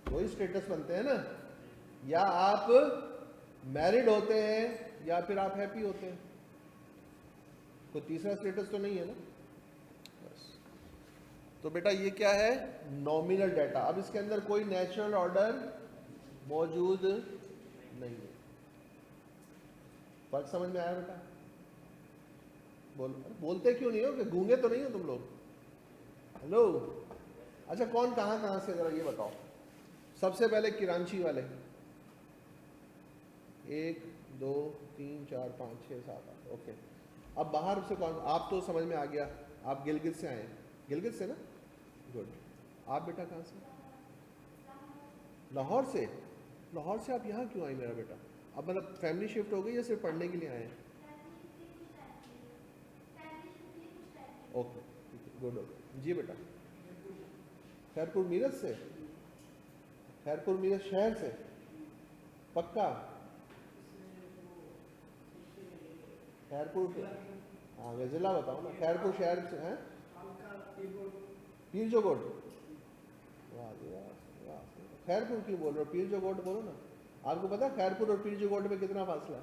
वही स्टेटस बनते हैं ना। या आप मैरिड होते हैं या फिर आप हैप्पी होते हैं, कोई तीसरा स्टेटस तो नहीं है ना। बस, तो बेटा ये क्या है? Nominal data. अब इसके अंदर कोई नेचुरल ऑर्डर मौजूद नहीं है। फर्क समझ में आया बेटा? बोलते क्यों नहीं हो? कि गूंगे तो नहीं हो तुम लोग? हेलो, अच्छा कौन कहाँ कहाँ से, जरा ये बताओ। सबसे पहले किरांची वाले, 1 2 3 4 5 6 7 8, ओके। अब बाहर से कौन? आप तो समझ में आ गया, आप गिलगित से आए हैं। गिलगित से ना, गुड। आप बेटा कहाँ से? लाहौर से। लाहौर से आप यहाँ क्यों आए मेरा बेटा? अब मतलब फैमिली शिफ्ट हो गई या सिर्फ पढ़ने के लिए आए हैं? ओके, गुड, ओके जी बेटा। खैरपुर मीरठ से? खैरपुर मीरठ शहर से? पक्का? खैरपुर, हाँ जिला बताओ ना, खैरपुर शहर से हैं? पीर जो गोट, वाह जी वाह, वाह। खैरपुर क्यों बोल रहे हो, पीर जो गोट बोलो ना। आपको पता है खैरपुर और पीर जो गोट में कितना फासला है?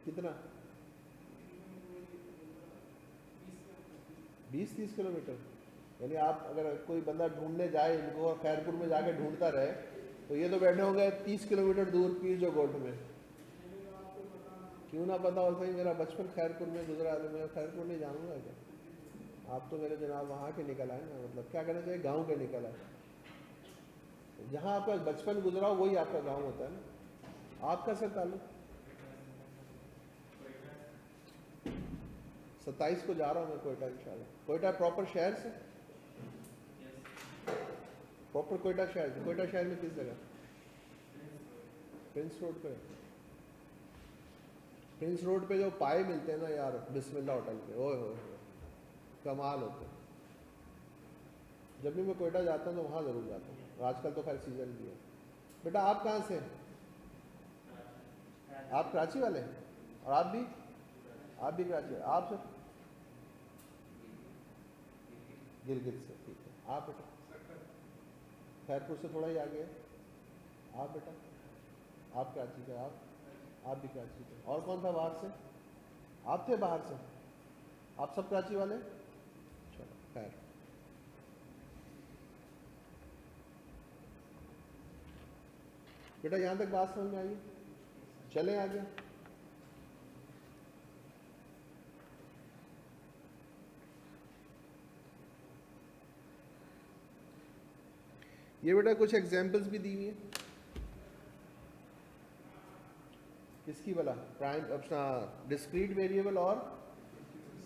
कितना? 20-30 किलोमीटर। यानी आप अगर कोई बंदा ढूंढने जाए इनको और खैरपुर में जाके ढूंढता रहे, तो ये तो बैठे होंगे 30 किलोमीटर दूर पीर जो गोट में। क्यों ना पता हो, सही मेरा बचपन खैरपुर में गुजरा है, तो मैं खैरपुर नहीं जानूंगा क्या? आप तो मेरे जनाब वहाँ के निकल आए ना, मतलब क्या कहना चाहिए, गांव के निकल आए। जहाँ आपका बचपन गुजरा हो वही आपका गांव होता है ना। आपका सर ताल्लुक 27 को जा रहा हूँ मैं कोयटा इंशाल्लाह। कोयटा प्रॉपर शहर से, प्रॉपर कोयटा शहर से। कोयटा शहर में किस जगह? प्रिंस रोड पे। प्रिंस रोड पे जो पाए मिलते हैं ना यार, बिस्मिल्लाह होटल के, ओए हो कमाल होते हैं। जब भी मैं कोयटा जाता हूँ तो वहाँ ज़रूर जाता हूँ। आजकल तो खैर सीज़न भी है। बेटा आप कहाँ से हैं? आप कराची वाले हैं? और आप भी कराची? आप सर? गिलगित से, ठीक है। आप बेटा? खैरपुर से थोड़ा ही आगे है। आप बेटा? आप कराची के? आप भी कराची के। और कौन था बाहर से? आप थे बाहर से? आप सब कराची वाले? चलो खैर। बेटा यहाँ तक बात समझ में आई? चलें आगे। ये बेटा कुछ एग्जांपल्स भी दी हुई है। किसकी भला? प्राइम अपना डिस्क्रीट वेरिएबल और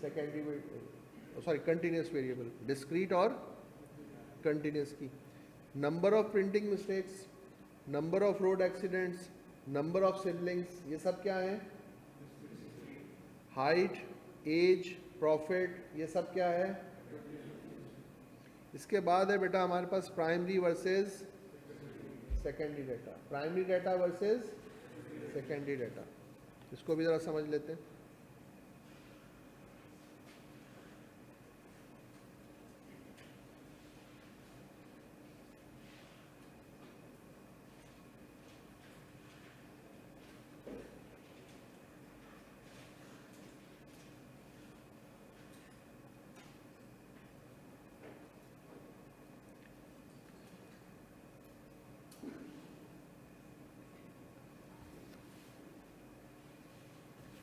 secondary, sorry continuous variable, discrete और कंटिन्यूस की। Number of printing mistakes, number of road accidents, number of siblings, ये सब क्या है? हाइट, एज, प्रॉफिट, ये सब क्या है? इसके बाद है बेटा हमारे पास primary versus secondary data. Primary data versus secondary data, इसको भी ज़रा समझ लेते हैं।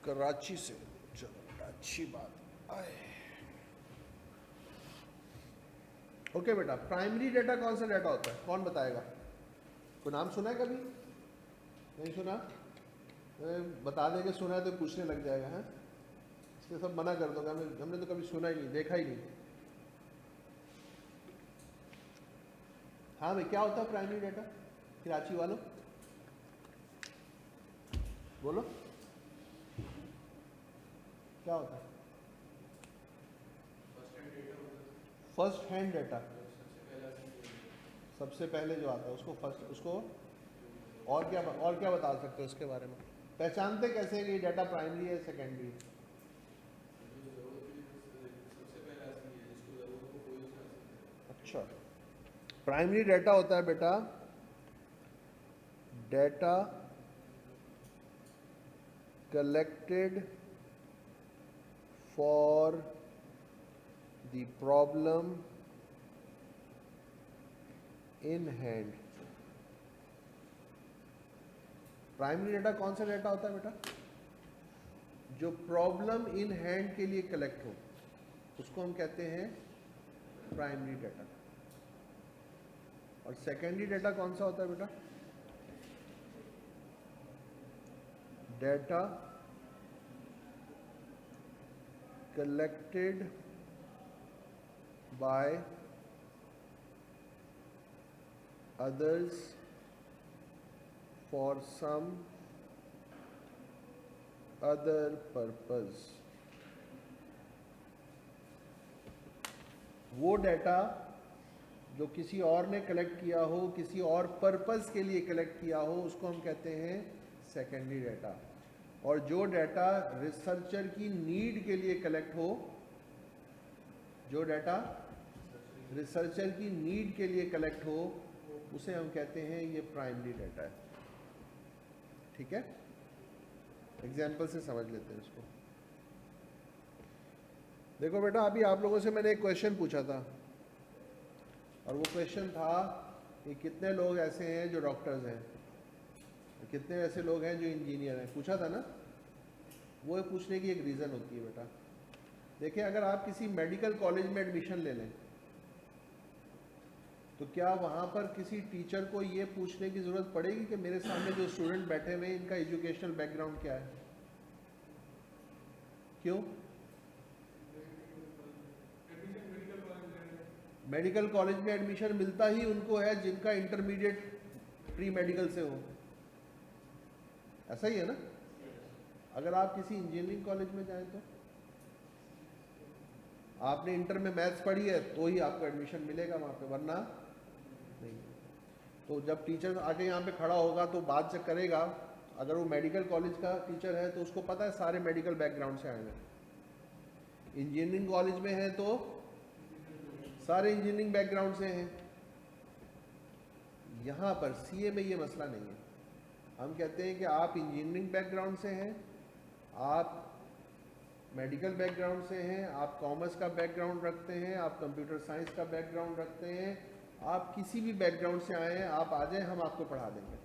कराची से, चलो अच्छी बात आए। ओके बेटा, प्राइमरी डाटा कौन सा डाटा होता है, कौन बताएगा? कोई नाम सुना है कभी? नहीं सुना? बता देंगे सुना है तो पूछने लग जाएगा है। इसलिए सब मना कर दोगे, हमने तो कभी सुना ही नहीं, देखा ही नहीं। हाँ भाई, क्या होता है प्राइमरी डाटा कराची वालों? बोलो क्या होता है? फर्स्ट हैंड डाटा, सबसे पहले जो आता है उसको फर्स्ट, उसको और क्या बता सकते हो उसके बारे में? पहचानते कैसे हैं कि ये डाटा प्राइमरी है सेकेंडरी है? अच्छा, प्राइमरी डाटा होता है बेटा data collected for the problem in hand. Primary data कौन सा डाटा होता है बेटा? जो प्रॉब्लम इन हैंड के लिए कलेक्ट हो, उसको हम कहते हैं प्राइमरी डाटा। और सेकेंडरी डाटा कौन सा होता है बेटा? Data collected by others for some other purpose। वो डाटा जो किसी और ने कलेक्ट किया हो, किसी और पर्पस के लिए कलेक्ट किया हो, उसको हम कहते हैं सेकेंडरी डाटा। और जो डाटा रिसर्चर की नीड के लिए कलेक्ट हो, जो डाटा रिसर्चर की नीड के लिए कलेक्ट हो, उसे हम कहते हैं ये प्राइमरी डाटा है। ठीक है, एग्जाम्पल से समझ लेते हैं इसको। देखो बेटा, अभी आप लोगों से मैंने एक क्वेश्चन पूछा था, और वो क्वेश्चन था कि कितने लोग ऐसे हैं जो डॉक्टर्स हैं, कितने ऐसे लोग हैं जो इंजीनियर हैं, पूछा था ना। वो पूछने की एक रीज़न होती है बेटा। देखिए, अगर आप किसी मेडिकल कॉलेज में एडमिशन ले लें, तो क्या वहाँ पर किसी टीचर को ये पूछने की ज़रूरत पड़ेगी कि मेरे सामने जो स्टूडेंट बैठे हुए हैं, इनका एजुकेशनल बैकग्राउंड क्या है? क्यों? मेडिकल कॉलेज में एडमिशन मिलता ही उनको है जिनका इंटरमीडिएट प्री मेडिकल से हो। ऐसा ही है ना। अगर आप किसी इंजीनियरिंग कॉलेज में जाएं, तो आपने इंटर में मैथ्स पढ़ी है तो ही आपको एडमिशन मिलेगा वहाँ पे, वरना नहीं। तो जब टीचर आके यहाँ पे खड़ा होगा तो बात जब करेगा, अगर वो मेडिकल कॉलेज का टीचर है तो उसको पता है सारे मेडिकल बैकग्राउंड से आए हैं। इंजीनियरिंग कॉलेज में है तो सारे इंजीनियरिंग बैकग्राउंड से हैं। यहाँ पर सीए में ये मसला नहीं है। हम कहते हैं कि आप इंजीनियरिंग बैकग्राउंड से हैं, आप मेडिकल बैकग्राउंड से हैं, आप कॉमर्स का बैकग्राउंड रखते हैं, आप कंप्यूटर साइंस का बैकग्राउंड रखते हैं, आप किसी भी बैकग्राउंड से आए हैं, आप आ जाएं, हम आपको पढ़ा देंगे।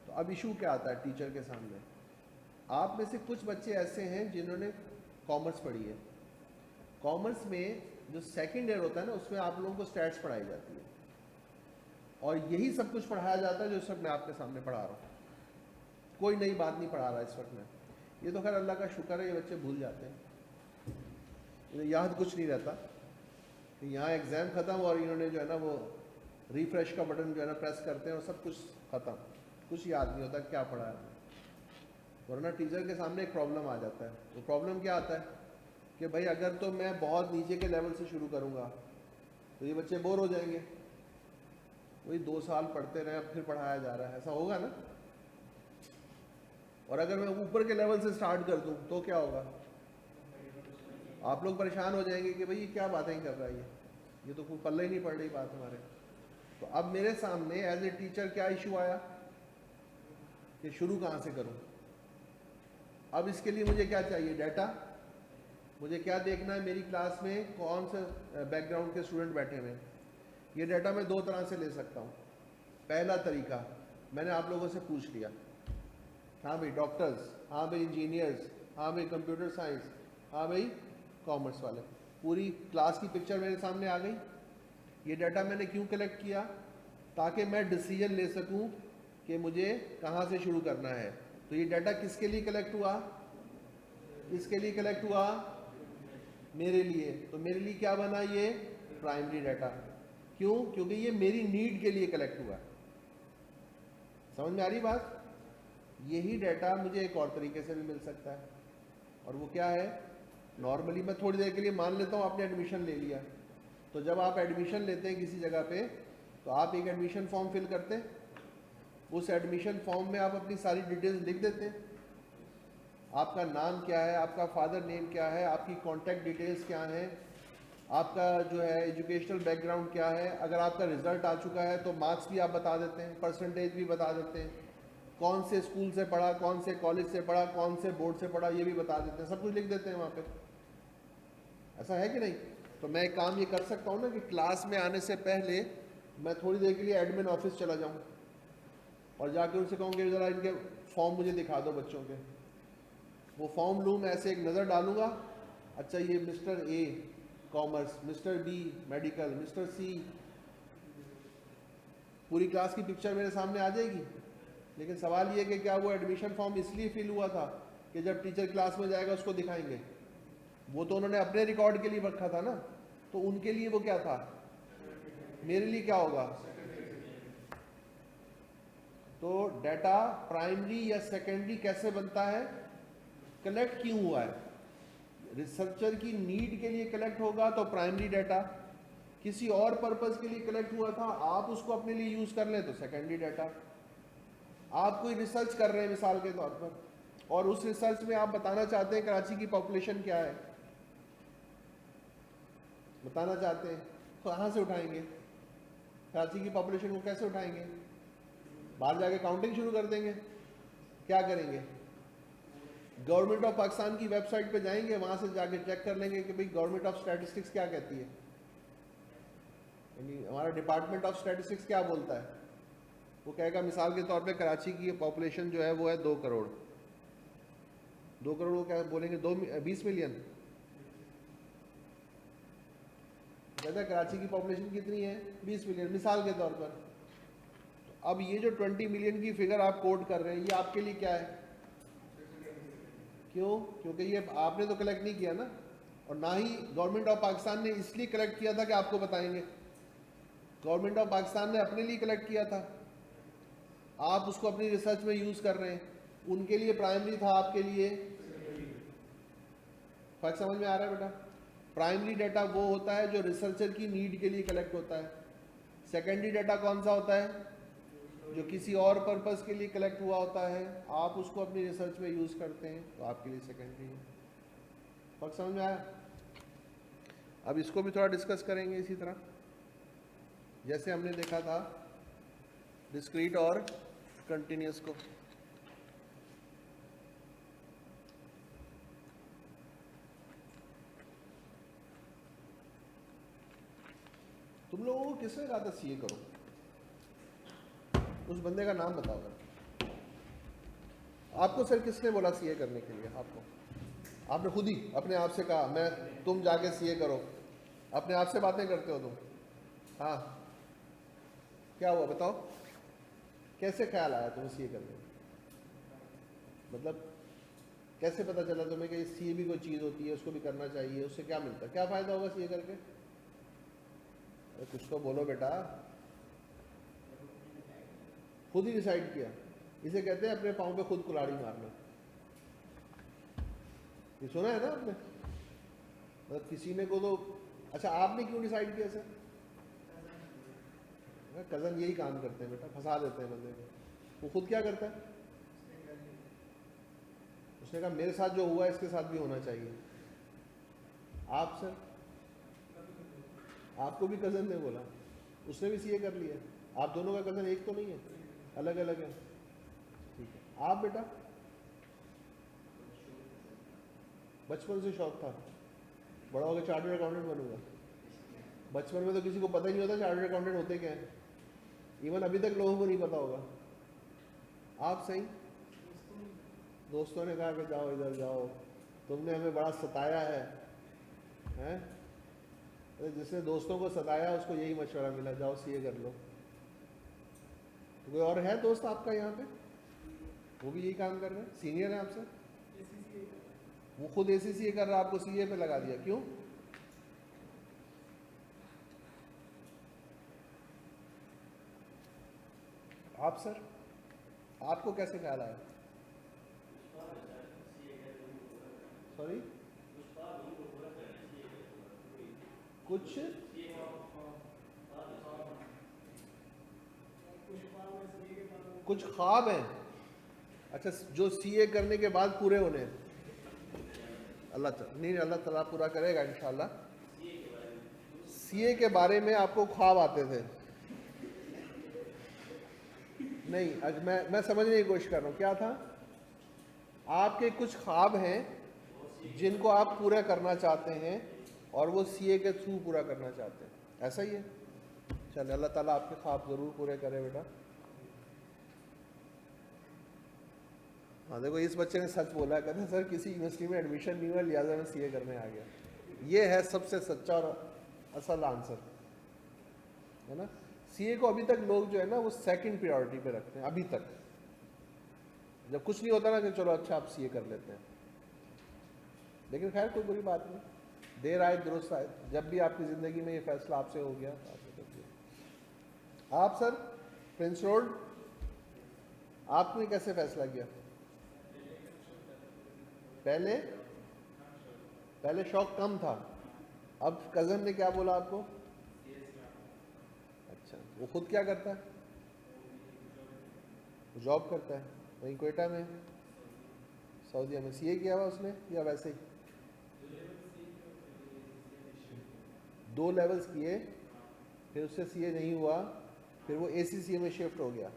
तो अब इशू क्या आता है टीचर के सामने? आप में से कुछ बच्चे ऐसे हैं जिन्होंने कॉमर्स पढ़ी है। कॉमर्स में जो सेकेंड ईयर होता है ना, उसमें आप लोगों को स्टैट्स पढ़ाई जाती है, और यही सब कुछ पढ़ाया जाता है जो इस वक्त मैं आपके सामने पढ़ा रहा हूँ। कोई नई बात नहीं पढ़ा रहा इस वक्त में। ये तो खैर अल्लाह का शुक्र है, ये बच्चे भूल जाते हैं, इन्हें याद कुछ नहीं रहता कि यहाँ एग्ज़ाम ख़त्म और इन्होंने जो है ना वो रिफ्रेश का बटन जो है ना प्रेस करते हैं और सब कुछ ख़त्म, कुछ याद नहीं होता क्या पढ़ा है। वरना टीचर के सामने एक प्रॉब्लम आ जाता है। वो प्रॉब्लम क्या आता है कि भाई अगर तो मैं बहुत नीचे के लेवल से शुरू करूँगा तो ये बच्चे बोर हो जाएंगे, वही 2 साल पढ़ते रहे, अब फिर पढ़ाया जा रहा है, ऐसा होगा ना। और अगर मैं ऊपर के लेवल से स्टार्ट कर दूं तो क्या होगा? आप लोग परेशान हो जाएंगे कि भाई ये क्या बातें कर रहा है, ये तो कोई पल्ले ही नहीं पड़ रही बात हमारे। तो अब मेरे सामने एज ए टीचर क्या इशू आया कि शुरू कहाँ से करूं? अब इसके लिए मुझे क्या चाहिए? डाटा। मुझे क्या देखना है, मेरी क्लास में कौन से बैकग्राउंड के स्टूडेंट बैठे हुए हैं। ये डाटा मैं 2 तरह से ले सकता हूँ। पहला तरीका, मैंने आप लोगों से पूछ लिया, हाँ भाई डॉक्टर्स, हाँ भाई इंजीनियर्स, हाँ भाई कंप्यूटर साइंस, हाँ भाई कॉमर्स वाले, पूरी क्लास की पिक्चर मेरे सामने आ गई। ये डाटा मैंने क्यों कलेक्ट किया? ताकि मैं डिसीजन ले सकूं कि मुझे कहाँ से शुरू करना है। तो ये डाटा किसके लिए कलेक्ट हुआ? इसके लिए कलेक्ट हुआ, मेरे लिए। तो मेरे लिए क्या बना? ये प्राइमरी डाटा। क्यों? क्योंकि ये मेरी नीड के लिए कलेक्ट हुआ। समझ में आ रही बात? यही डाटा मुझे एक और तरीके से भी मिल सकता है, और वो क्या है? नॉर्मली मैं थोड़ी देर के लिए मान लेता हूँ आपने एडमिशन ले लिया, तो जब आप एडमिशन लेते हैं किसी जगह पे, तो आप एक एडमिशन फॉर्म फिल करते हैं। उस एडमिशन फॉर्म में आप अपनी सारी डिटेल्स लिख देते हैं। आपका नाम क्या है, आपका फादर नेम क्या है, आपकी कॉन्टैक्ट डिटेल्स क्या हैं, आपका जो है एजुकेशनल बैकग्राउंड क्या है। अगर आपका रिजल्ट आ चुका है तो मार्क्स भी आप बता देते हैं, परसेंटेज भी बता देते हैं, कौन से स्कूल से पढ़ा, कौन से कॉलेज से पढ़ा, कौन से बोर्ड से पढ़ा, ये भी बता देते हैं, सब कुछ लिख देते हैं वहाँ पे। ऐसा है कि नहीं? तो मैं एक काम ये कर सकता हूँ ना कि क्लास में आने से पहले मैं थोड़ी देर के लिए एडमिन ऑफिस चला जाऊँ और जाके उनसे कहूँ कि ज़रा इनके फॉर्म मुझे दिखा दो बच्चों के। वो फॉर्म लूँ, मैं ऐसे एक नज़र डालूँगा, अच्छा ये mister A commerce, mister B medical, mister C, पूरी क्लास की पिक्चर मेरे सामने आ जाएगी। लेकिन सवाल ये कि क्या वो एडमिशन फॉर्म इसलिए फिल हुआ था कि जब टीचर क्लास में जाएगा उसको दिखाएंगे? वो तो उन्होंने अपने रिकॉर्ड के लिए रखा था ना, तो उनके लिए वो क्या था? मेरे लिए क्या होगा? तो डाटा प्राइमरी या सेकेंडरी कैसे बनता है? कलेक्ट क्यों हुआ है? रिसर्चर की नीड के लिए कलेक्ट होगा तो प्राइमरी डाटा, किसी और पर्पस के लिए कलेक्ट हुआ था, आप उसको अपने लिए यूज कर लें तो सेकेंडरी डाटा। आप कोई रिसर्च कर रहे हैं मिसाल के तौर पर, और उस रिसर्च में आप बताना चाहते हैं कराची की पॉपुलेशन क्या है, बताना चाहते हैं, तो कहाँ से उठाएंगे? कराची की पॉपुलेशन को कैसे उठाएंगे? बाहर जाके काउंटिंग शुरू कर देंगे? क्या करेंगे? गवर्नमेंट ऑफ पाकिस्तान की वेबसाइट पे जाएंगे, वहां से जाके चेक कर लेंगे कि भाई गवर्नमेंट ऑफ स्टैटिस्टिक्स क्या कहती है, यानी हमारा डिपार्टमेंट ऑफ स्टैटिस्टिक्स क्या बोलता है। वो कहेगा मिसाल के तौर पे कराची की पॉपुलेशन जो है वो है 2 करोड़। 2 करोड़ वो क्या बोलेंगे? 20 मिलियन। कहता है कराची की पॉपुलेशन कितनी है? 20 मिलियन मिसाल के तौर पर। अब ये जो 20 मिलियन की फिगर आप कोट कर रहे हैं, ये आपके लिए क्या है? क्यों? क्योंकि ये आपने तो कलेक्ट नहीं किया ना, और ना ही गवर्नमेंट ऑफ पाकिस्तान ने इसलिए कलेक्ट किया था कि आपको बताएंगे। गवर्नमेंट ऑफ पाकिस्तान ने अपने लिए कलेक्ट किया था, आप उसको अपनी रिसर्च में यूज कर रहे हैं। उनके लिए प्राइमरी था, आपके लिए फर्क समझ में आ रहा है बेटा? प्राइमरी डाटा वो होता है जो रिसर्चर की नीड के लिए कलेक्ट होता है। सेकेंडरी डाटा कौन सा होता है? जो किसी और पर्पस के लिए कलेक्ट हुआ होता है, आप उसको अपनी रिसर्च में यूज करते हैं, तो आपके लिए सेकेंडरी है। फर्क समझ में आया? अब इसको भी थोड़ा डिस्कस करेंगे इसी तरह जैसे हमने देखा था डिस्क्रीट और कंटिन्यूस को। तुम लोगों को किसने कहा था सीए करो? उस बंदे का नाम बताओ। आपको सर किसने बोला सीए करने के लिए? आपको? आपने खुद ही अपने आप से कहा मैं, तुम जाके सीए करो? अपने आप से बातें करते हो तुम? हाँ, क्या हुआ बताओ? कैसे ख्याल आया तुम्हें सीए करने? मतलब कैसे पता चला तुम्हें कि सीए भी कोई चीज़ होती है, उसको भी करना चाहिए, उससे क्या मिलता है, क्या फ़ायदा होगा सीए करके? कुछ तो बोलो बेटा। खुद ही डिसाइड किया? इसे कहते हैं अपने पाँव पे खुद कुल्हाड़ी मारना। ये सुना है ना आपने? मतलब किसी ने को तो, अच्छा आपने क्यों डिसाइड किया सर? कज़न यही काम करते हैं बेटा, फंसा देते हैं बंदे को। वो खुद क्या करता है? उसने कहा मेरे साथ जो हुआ इसके साथ भी होना चाहिए। आप सर? आपको भी कज़न ने बोला, उसने भी सीए कर लिया। आप दोनों का कज़न एक तो नहीं है, अलग अलग है। ठीक है। आप बेटा? बचपन से शौक था, बड़ा होकर चार्टर्ड अकाउंटेंट बनूंगा। बचपन में तो किसी को पता ही नहीं होता चार्टर्ड अकाउंटेंट होते क्या है, इवन अभी तक लोगों को नहीं पता होगा। आप सही? दोस्तों ने कहा कि जाओ इधर जाओ, तुमने हमें बड़ा सताया है, हैं? जिसने दोस्तों को सताया उसको यही मशवरा मिला, जाओ सीए कर लो। तो कोई और है दोस्त आपका यहाँ पे, वो भी यही काम कर रहे हैं, सीनियर है आपसे? वो खुद एसीसीए कर रहा है, आपको सीए पे लगा दिया, क्यों? आप सर? आपको कैसे ख्याल आया? सॉरी? कुछ कुछ ख्वाब हैं, अच्छा, जो सीए करने के बाद पूरे होने हैं। अल्लाह ताला पूरा करेगा इंशाल्लाह। सीए के बारे में आपको ख्वाब आते थे? नहीं, आज मैं समझने की कोशिश कर रहा हूँ, क्या था? आपके कुछ ख्वाब हैं जिनको आप पूरा करना चाहते हैं, और वो सीए के थ्रू पूरा करना चाहते हैं, ऐसा ही है? चलिए, अल्लाह ताला आपके ख्वाब ज़रूर पूरे करे बेटा। हाँ देखो, इस बच्चे ने सच बोला, कहते सर किसी यूनिवर्सिटी में एडमिशन नहीं हुआ लिहाजा मैं सीए करने आ गया। ये है सबसे सच्चा और असल आंसर, है ना? सीए को अभी तक लोग जो है ना वो सेकंड प्रायोरिटी पे रखते हैं अभी तक। जब कुछ नहीं होता ना कि चलो अच्छा आप सीए कर लेते हैं, लेकिन खैर कोई बुरी बात नहीं, देर आए दुरुस्त आए। जब भी आपकी ज़िंदगी में ये फैसला आपसे हो गया तो आपने कर दिया। आप सर प्रिंस रोड, आपने कैसे फैसला किया? पहले शौक कम था, अब कज़न ने क्या बोला आपको? वो खुद क्या करता है? वो जॉब करता है वहीं क्वेटा में, सऊदीया में। सीए किया हुआ उसने या वैसे ही? 2 लेवल्स किए, फिर उससे सीए नहीं हुआ, फिर वो एसीसीए में शिफ्ट हो गया,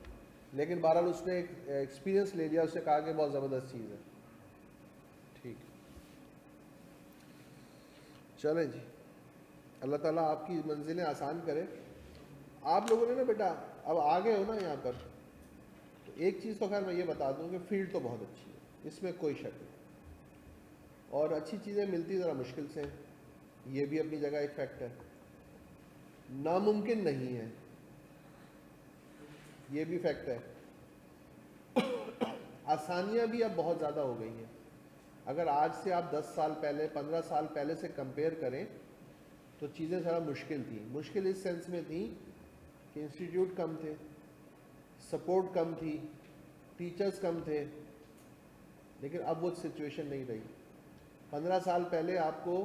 लेकिन बहरहाल उसने एक एक्सपीरियंस ले लिया, उसने कहा कि बहुत ज़बरदस्त चीज़ है। ठीक, चलें जी, अल्लाह ताला आपकी मंजिलें आसान करे। आप लोगों ने ना बेटा अब आ गए हो ना यहाँ पर, तो एक चीज़ तो खैर मैं ये बता दूँ कि फील्ड तो बहुत अच्छी है, इसमें कोई शक नहीं, और अच्छी चीज़ें मिलती ज़रा मुश्किल से हैं, ये भी अपनी जगह एक फैक्ट है। नामुमकिन नहीं है, ये भी फैक्ट है। आसानियाँ भी अब बहुत ज़्यादा हो गई हैं। अगर आज से आप 10 साल पहले 15 साल पहले से कंपेयर करें तो चीज़ें ज़रा मुश्किल थी। मुश्किल इस सेंस में थी कि इंस्टीट्यूट कम थे, सपोर्ट कम थी, टीचर्स कम थे, लेकिन अब वो सिचुएशन नहीं रही। 15 साल पहले आपको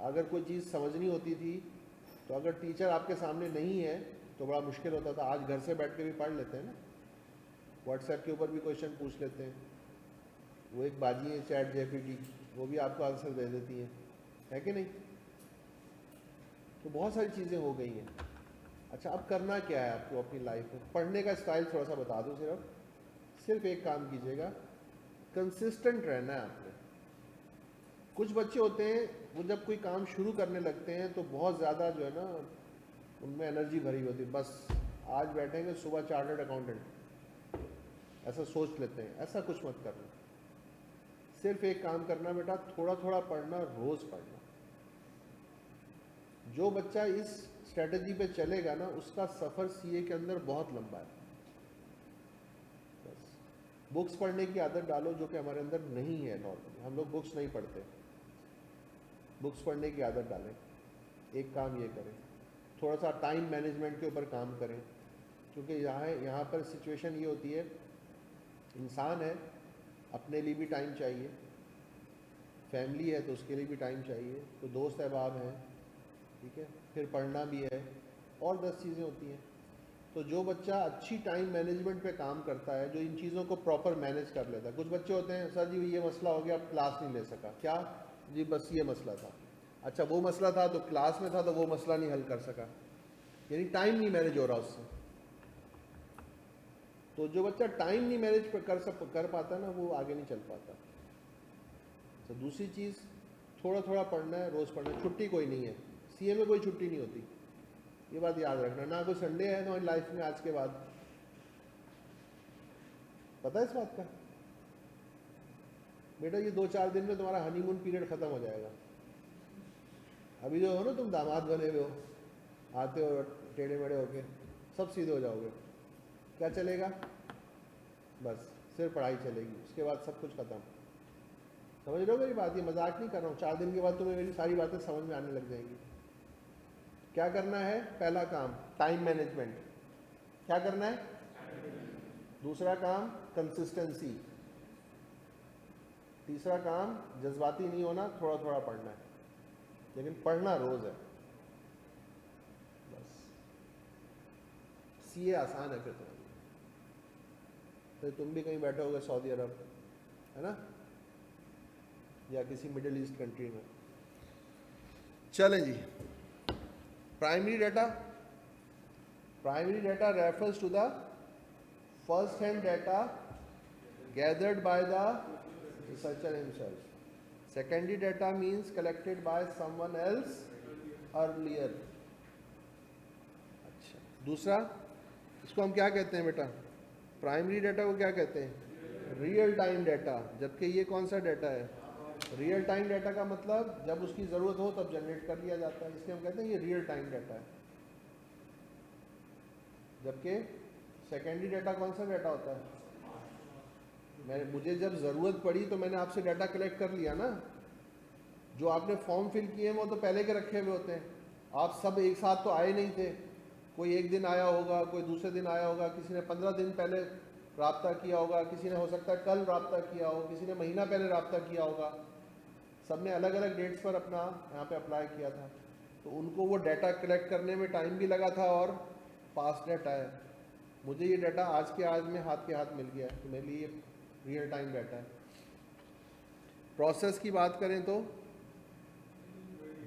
अगर कोई चीज़ समझनी होती थी तो अगर टीचर आपके सामने नहीं है तो बड़ा मुश्किल होता था। आज घर से बैठ के भी पढ़ लेते हैं ना, व्हाट्सएप के ऊपर भी क्वेश्चन पूछ लेते हैं, वो एक बाजी है चैट जीपीटी, वो भी आपको आंसर दे देती है कि नहीं? तो बहुत सारी चीज़ें हो गई हैं। अच्छा, अब करना क्या है आपको अपनी लाइफ में? पढ़ने का स्टाइल थोड़ा सा बता दूं। सिर्फ एक काम कीजिएगा, कंसिस्टेंट रहना है आपको। कुछ बच्चे होते हैं वो जब कोई काम शुरू करने लगते हैं तो बहुत ज़्यादा जो है ना उनमें एनर्जी भरी होती है, बस आज बैठेंगे सुबह चार्टर्ड अकाउंटेंट, ऐसा सोच लेते हैं। ऐसा कुछ मत करना। सिर्फ एक काम करना बेटा, थोड़ा थोड़ा पढ़ना, रोज़ पढ़ना। जो बच्चा इस स्ट्रेटजी पे चलेगा ना उसका सफ़र सीए के अंदर बहुत लंबा है। बस बुक्स पढ़ने की आदत डालो, जो कि हमारे अंदर नहीं है। नॉर्मली हम लोग बुक्स नहीं पढ़ते, बुक्स पढ़ने की आदत डालें। एक काम ये करें, थोड़ा सा टाइम मैनेजमेंट के ऊपर काम करें, क्योंकि यहाँ पर सिचुएशन ये होती है, इंसान है, अपने लिए भी टाइम चाहिए, फैमिली है तो उसके लिए भी टाइम चाहिए, तो दोस्त अहबाब हैं, ठीक है, फिर पढ़ना भी है, और 10 चीज़ें होती हैं। तो जो बच्चा अच्छी टाइम मैनेजमेंट पे काम करता है, जो इन चीज़ों को प्रॉपर मैनेज कर लेता है। कुछ बच्चे होते हैं, सर जी ये मसला हो गया, अब क्लास नहीं ले सका, क्या जी बस ये मसला था। अच्छा, वो मसला था तो क्लास में था तो वो मसला नहीं हल कर सका, यानी टाइम नहीं मैनेज हो रहा उससे। तो जो बच्चा टाइम नहीं मैनेज कर पाता ना, वो आगे नहीं चल पाता। तो दूसरी चीज़, थोड़ा थोड़ा पढ़ना है, रोज़ पढ़ना है। छुट्टी कोई नहीं है, सीए में कोई छुट्टी नहीं होती, ये बात याद रखना। ना कोई संडे है तुम्हारी लाइफ में आज के बाद, पता है इस बात का? बेटा ये 2-4 दिन में तुम्हारा हनीमून पीरियड ख़त्म हो जाएगा। अभी जो हो ना तुम दामाद बने हुए हो, आते हो टेढ़े मेढ़े होके, सब सीधे हो जाओगे। क्या चलेगा? बस सिर्फ पढ़ाई चलेगी, उसके बाद सब कुछ ख़त्म। समझ रहे हो मेरी बात? ये मजाक नहीं कर रहा हूँ। 4 दिन के बाद तुम्हें मेरी सारी बातें समझ में आने लग जाएंगी। क्या करना है? पहला काम टाइम मैनेजमेंट। क्या करना है? दूसरा काम कंसिस्टेंसी। तीसरा काम जज्बाती नहीं होना, थोड़ा थोड़ा पढ़ना है, लेकिन पढ़ना रोज है। बस सीए आसान है। फिर तुम भी कहीं बैठे होगे सऊदी अरब, है ना, या किसी मिडिल ईस्ट कंट्री में। चलें जी, primary data. Primary data refers to the first hand data gathered by the researcher himself. Secondary data means collected by someone else earlier. अच्छा, दूसरा, इसको हम क्या कहते हैं बेटा? प्राइमरी डेटा को क्या कहते हैं? Real time data. जबकि ये कौन सा डेटा है? रियल टाइम डेटा का मतलब जब उसकी ज़रूरत हो तब जनरेट कर लिया जाता है, इसलिए हम कहते हैं ये रियल टाइम डेटा है। जबकि सेकेंडरी डेटा कौन सा डेटा होता है? मुझे जब ज़रूरत पड़ी तो मैंने आपसे डाटा कलेक्ट कर लिया ना। जो आपने फॉर्म फिल किए हैं वो तो पहले के रखे हुए होते हैं। आप सब एक साथ तो आए नहीं थे, कोई एक दिन आया होगा, कोई दूसरे दिन आया होगा, किसी ने 15 दिन पहले रब्ता किया होगा, किसी ने हो सकता है कल रब्ता किया हो, किसी ने महीना पहले रब्ता किया होगा। सब ने अलग अलग डेट्स पर अपना यहाँ पे अप्लाई किया था, तो उनको वो डाटा कलेक्ट करने में टाइम भी लगा था और पास्ट डाटा है, मुझे ये डाटा आज के आज में हाथ के हाथ मिल गया है, तो मेरे लिए रियल टाइम डाटा है। प्रोसेस की बात करें तो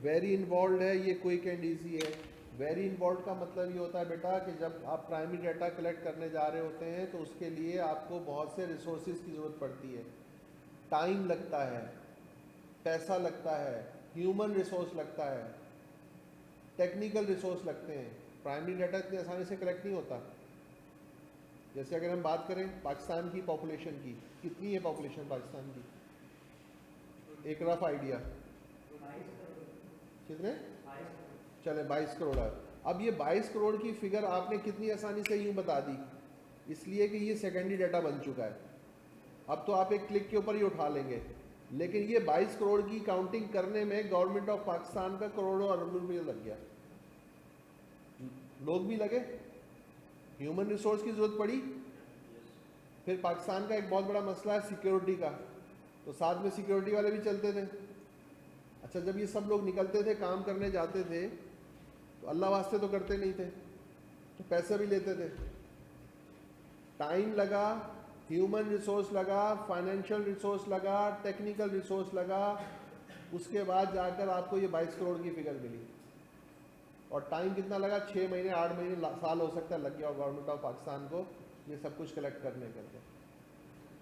वेरी इन्वॉल्व है, ये क्विक एंड ईजी है। वेरी इन्वॉल्व का मतलब ये होता है बेटा कि जब आप प्राइमरी डाटा कलेक्ट करने जा रहे होते हैं तो उसके लिए आपको बहुत से रिसोर्सेज की ज़रूरत पड़ती है, टाइम लगता है, पैसा लगता है, ह्यूमन रिसोर्स लगता है, टेक्निकल रिसोर्स लगते हैं। प्राइमरी डाटा इतनी आसानी से कलेक्ट नहीं होता। जैसे अगर हम बात करें पाकिस्तान की पॉपुलेशन की, कितनी है पॉपुलेशन पाकिस्तान की, एक रफ आइडिया कितने, चले 22 करोड़ है। अब ये 22 करोड़ की फिगर आपने कितनी आसानी से यूं बता दी, इसलिए कि ये सेकेंडरी डाटा बन चुका है। अब तो आप एक क्लिक के ऊपर ही उठा लेंगे, लेकिन ये 22 करोड़ की काउंटिंग करने में गवर्नमेंट ऑफ पाकिस्तान का करोड़ों अरबों रुपये लग गया, लोग भी लगे, ह्यूमन रिसोर्स की जरूरत पड़ी। फिर पाकिस्तान का एक बहुत बड़ा मसला है सिक्योरिटी का, तो साथ में सिक्योरिटी वाले भी चलते थे। अच्छा, जब ये सब लोग निकलते थे काम करने जाते थे तो अल्लाह वास्ते तो करते नहीं थे, तो पैसे भी लेते थे, टाइम लगा, ह्यूमन रिसोर्स लगा, फाइनेंशियल रिसोर्स लगा, टेक्निकल रिसोर्स लगा, उसके बाद जाकर आपको ये 22 करोड़ की फिगर मिली। और टाइम कितना लगा, 6 महीने 8 महीने साल हो सकता है लग गया गवर्नमेंट ऑफ पाकिस्तान को ये सब कुछ कलेक्ट करने के लिए,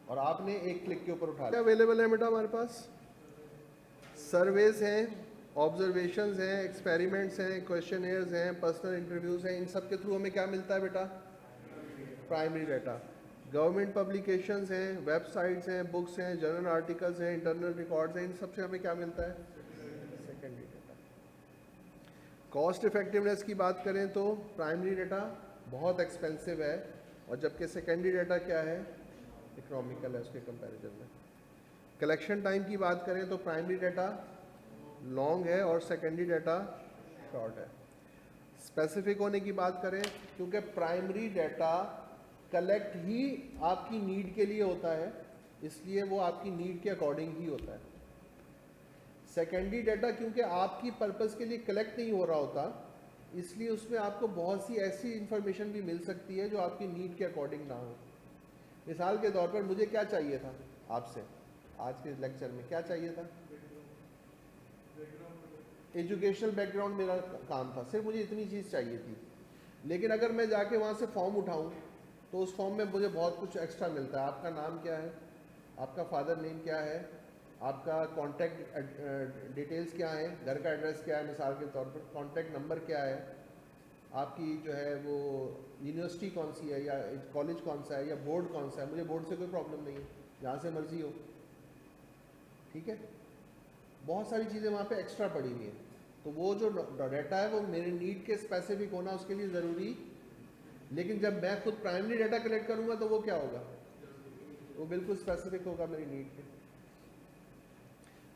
और आपने एक क्लिक के ऊपर उठा लिया। अवेलेबल है बेटा हमारे पास, सर्वेज हैं, ऑब्जर्वेशंस हैं, एक्सपेरिमेंट्स हैं, क्वेश्चनेयर्स हैं, पर्सनल इंटरव्यूज़ हैं। इन सब के थ्रू हमें क्या मिलता है बेटा, प्राइमरी डाटा। गवर्नमेंट पब्लिकेशंस हैं, वेबसाइट्स हैं, बुक्स हैं, जर्नल आर्टिकल्स हैं, इंटरनल रिकॉर्ड्स हैं, इन सब से हमें क्या मिलता है, सेकेंडरी डाटा। कॉस्ट इफेक्टिवनेस की बात करें तो प्राइमरी डाटा बहुत एक्सपेंसिव है, और जबकि सेकेंडरी डाटा क्या है, इकोनॉमिकल है उसके कंपैरिजन में। कलेक्शन टाइम की बात करें तो प्राइमरी डाटा लॉन्ग है और सेकेंडरी डाटा शॉर्ट है। स्पेसिफिक होने की बात करें, क्योंकि प्राइमरी डाटा कलेक्ट ही आपकी नीड के लिए होता है, इसलिए वो आपकी नीड के अकॉर्डिंग ही होता है। सेकेंडरी डाटा क्योंकि आपकी पर्पस के लिए कलेक्ट नहीं हो रहा होता, इसलिए उसमें आपको बहुत सी ऐसी इंफॉर्मेशन भी मिल सकती है जो आपकी नीड के अकॉर्डिंग ना हो। मिसाल के तौर पर मुझे क्या चाहिए था आपसे आज के लेक्चर में, क्या चाहिए था, एजुकेशनल बैकग्राउंड मेरा काम था, सिर्फ मुझे इतनी चीज़ चाहिए थी। लेकिन अगर मैं जाके वहाँ से फॉर्म उठाऊँ तो उस फॉर्म में मुझे बहुत कुछ एक्स्ट्रा मिलता है। आपका नाम क्या है, आपका फादर नेम क्या है, आपका कॉन्टैक्ट डिटेल्स क्या है, घर का एड्रेस क्या है, मिसाल के तौर पर कॉन्टैक्ट नंबर क्या है, आपकी जो है वो यूनिवर्सिटी कौन सी है या कॉलेज कौन सा है या बोर्ड कौन सा है। मुझे बोर्ड से कोई प्रॉब्लम नहीं है, जहाँ से मर्जी हो, ठीक है। बहुत सारी चीज़ें वहाँ पे एक्स्ट्रा पड़ी हुई हैं, तो वो जो डाटा है वो मेरे नीड के स्पेसिफिक होना उसके लिए ज़रूरी। लेकिन जब मैं खुद प्राइमरी डाटा कलेक्ट करूँगा तो वो क्या होगा, वो बिल्कुल स्पेसिफिक होगा मेरी नीड के।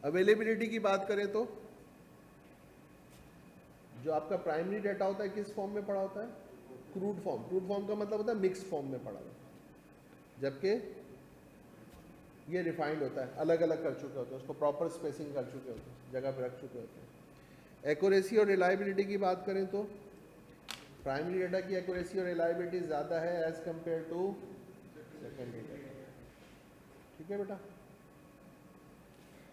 अवेलेबिलिटी की बात करें तो जो आपका प्राइमरी डाटा होता है किस फॉर्म में पड़ा होता है, क्रूड फॉर्म। क्रूड फॉर्म का मतलब होता है मिक्स फॉर्म में पड़ा हुआ, जबकि ये रिफाइंड होता है, अलग अलग कर चुके होते हैं, उसको प्रॉपर स्पेसिंग कर चुके होते हैं, जगह पर रख चुके होते हैं। एक्यूरेसी और रिलायबिलिटी की बात करें तो प्राइमरी डाटा की एक्यूरेसी और रिलायबिलिटी ज़्यादा है as compare to secondary data, ठीक है बेटा।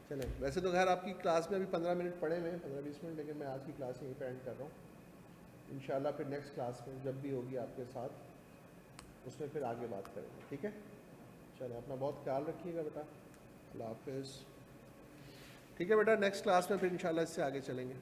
चलें, वैसे तो खैर आपकी क्लास में अभी 15 मिनट पड़े हुए हैं, 15-20 मिनट, लेकिन मैं आज की क्लास यहीं पे एंड कर रहा हूँ। इंशाल्लाह फिर नेक्स्ट क्लास में जब भी होगी आपके साथ उसमें फिर आगे बात करेंगे, ठीक है। चलें, अपना बहुत ख्याल रखिएगा बेटा, अल्लाह हाफिज़। ठीक है बेटा, नेक्स्ट क्लास में फिर इंशाल्लाह इससे आगे चलेंगे।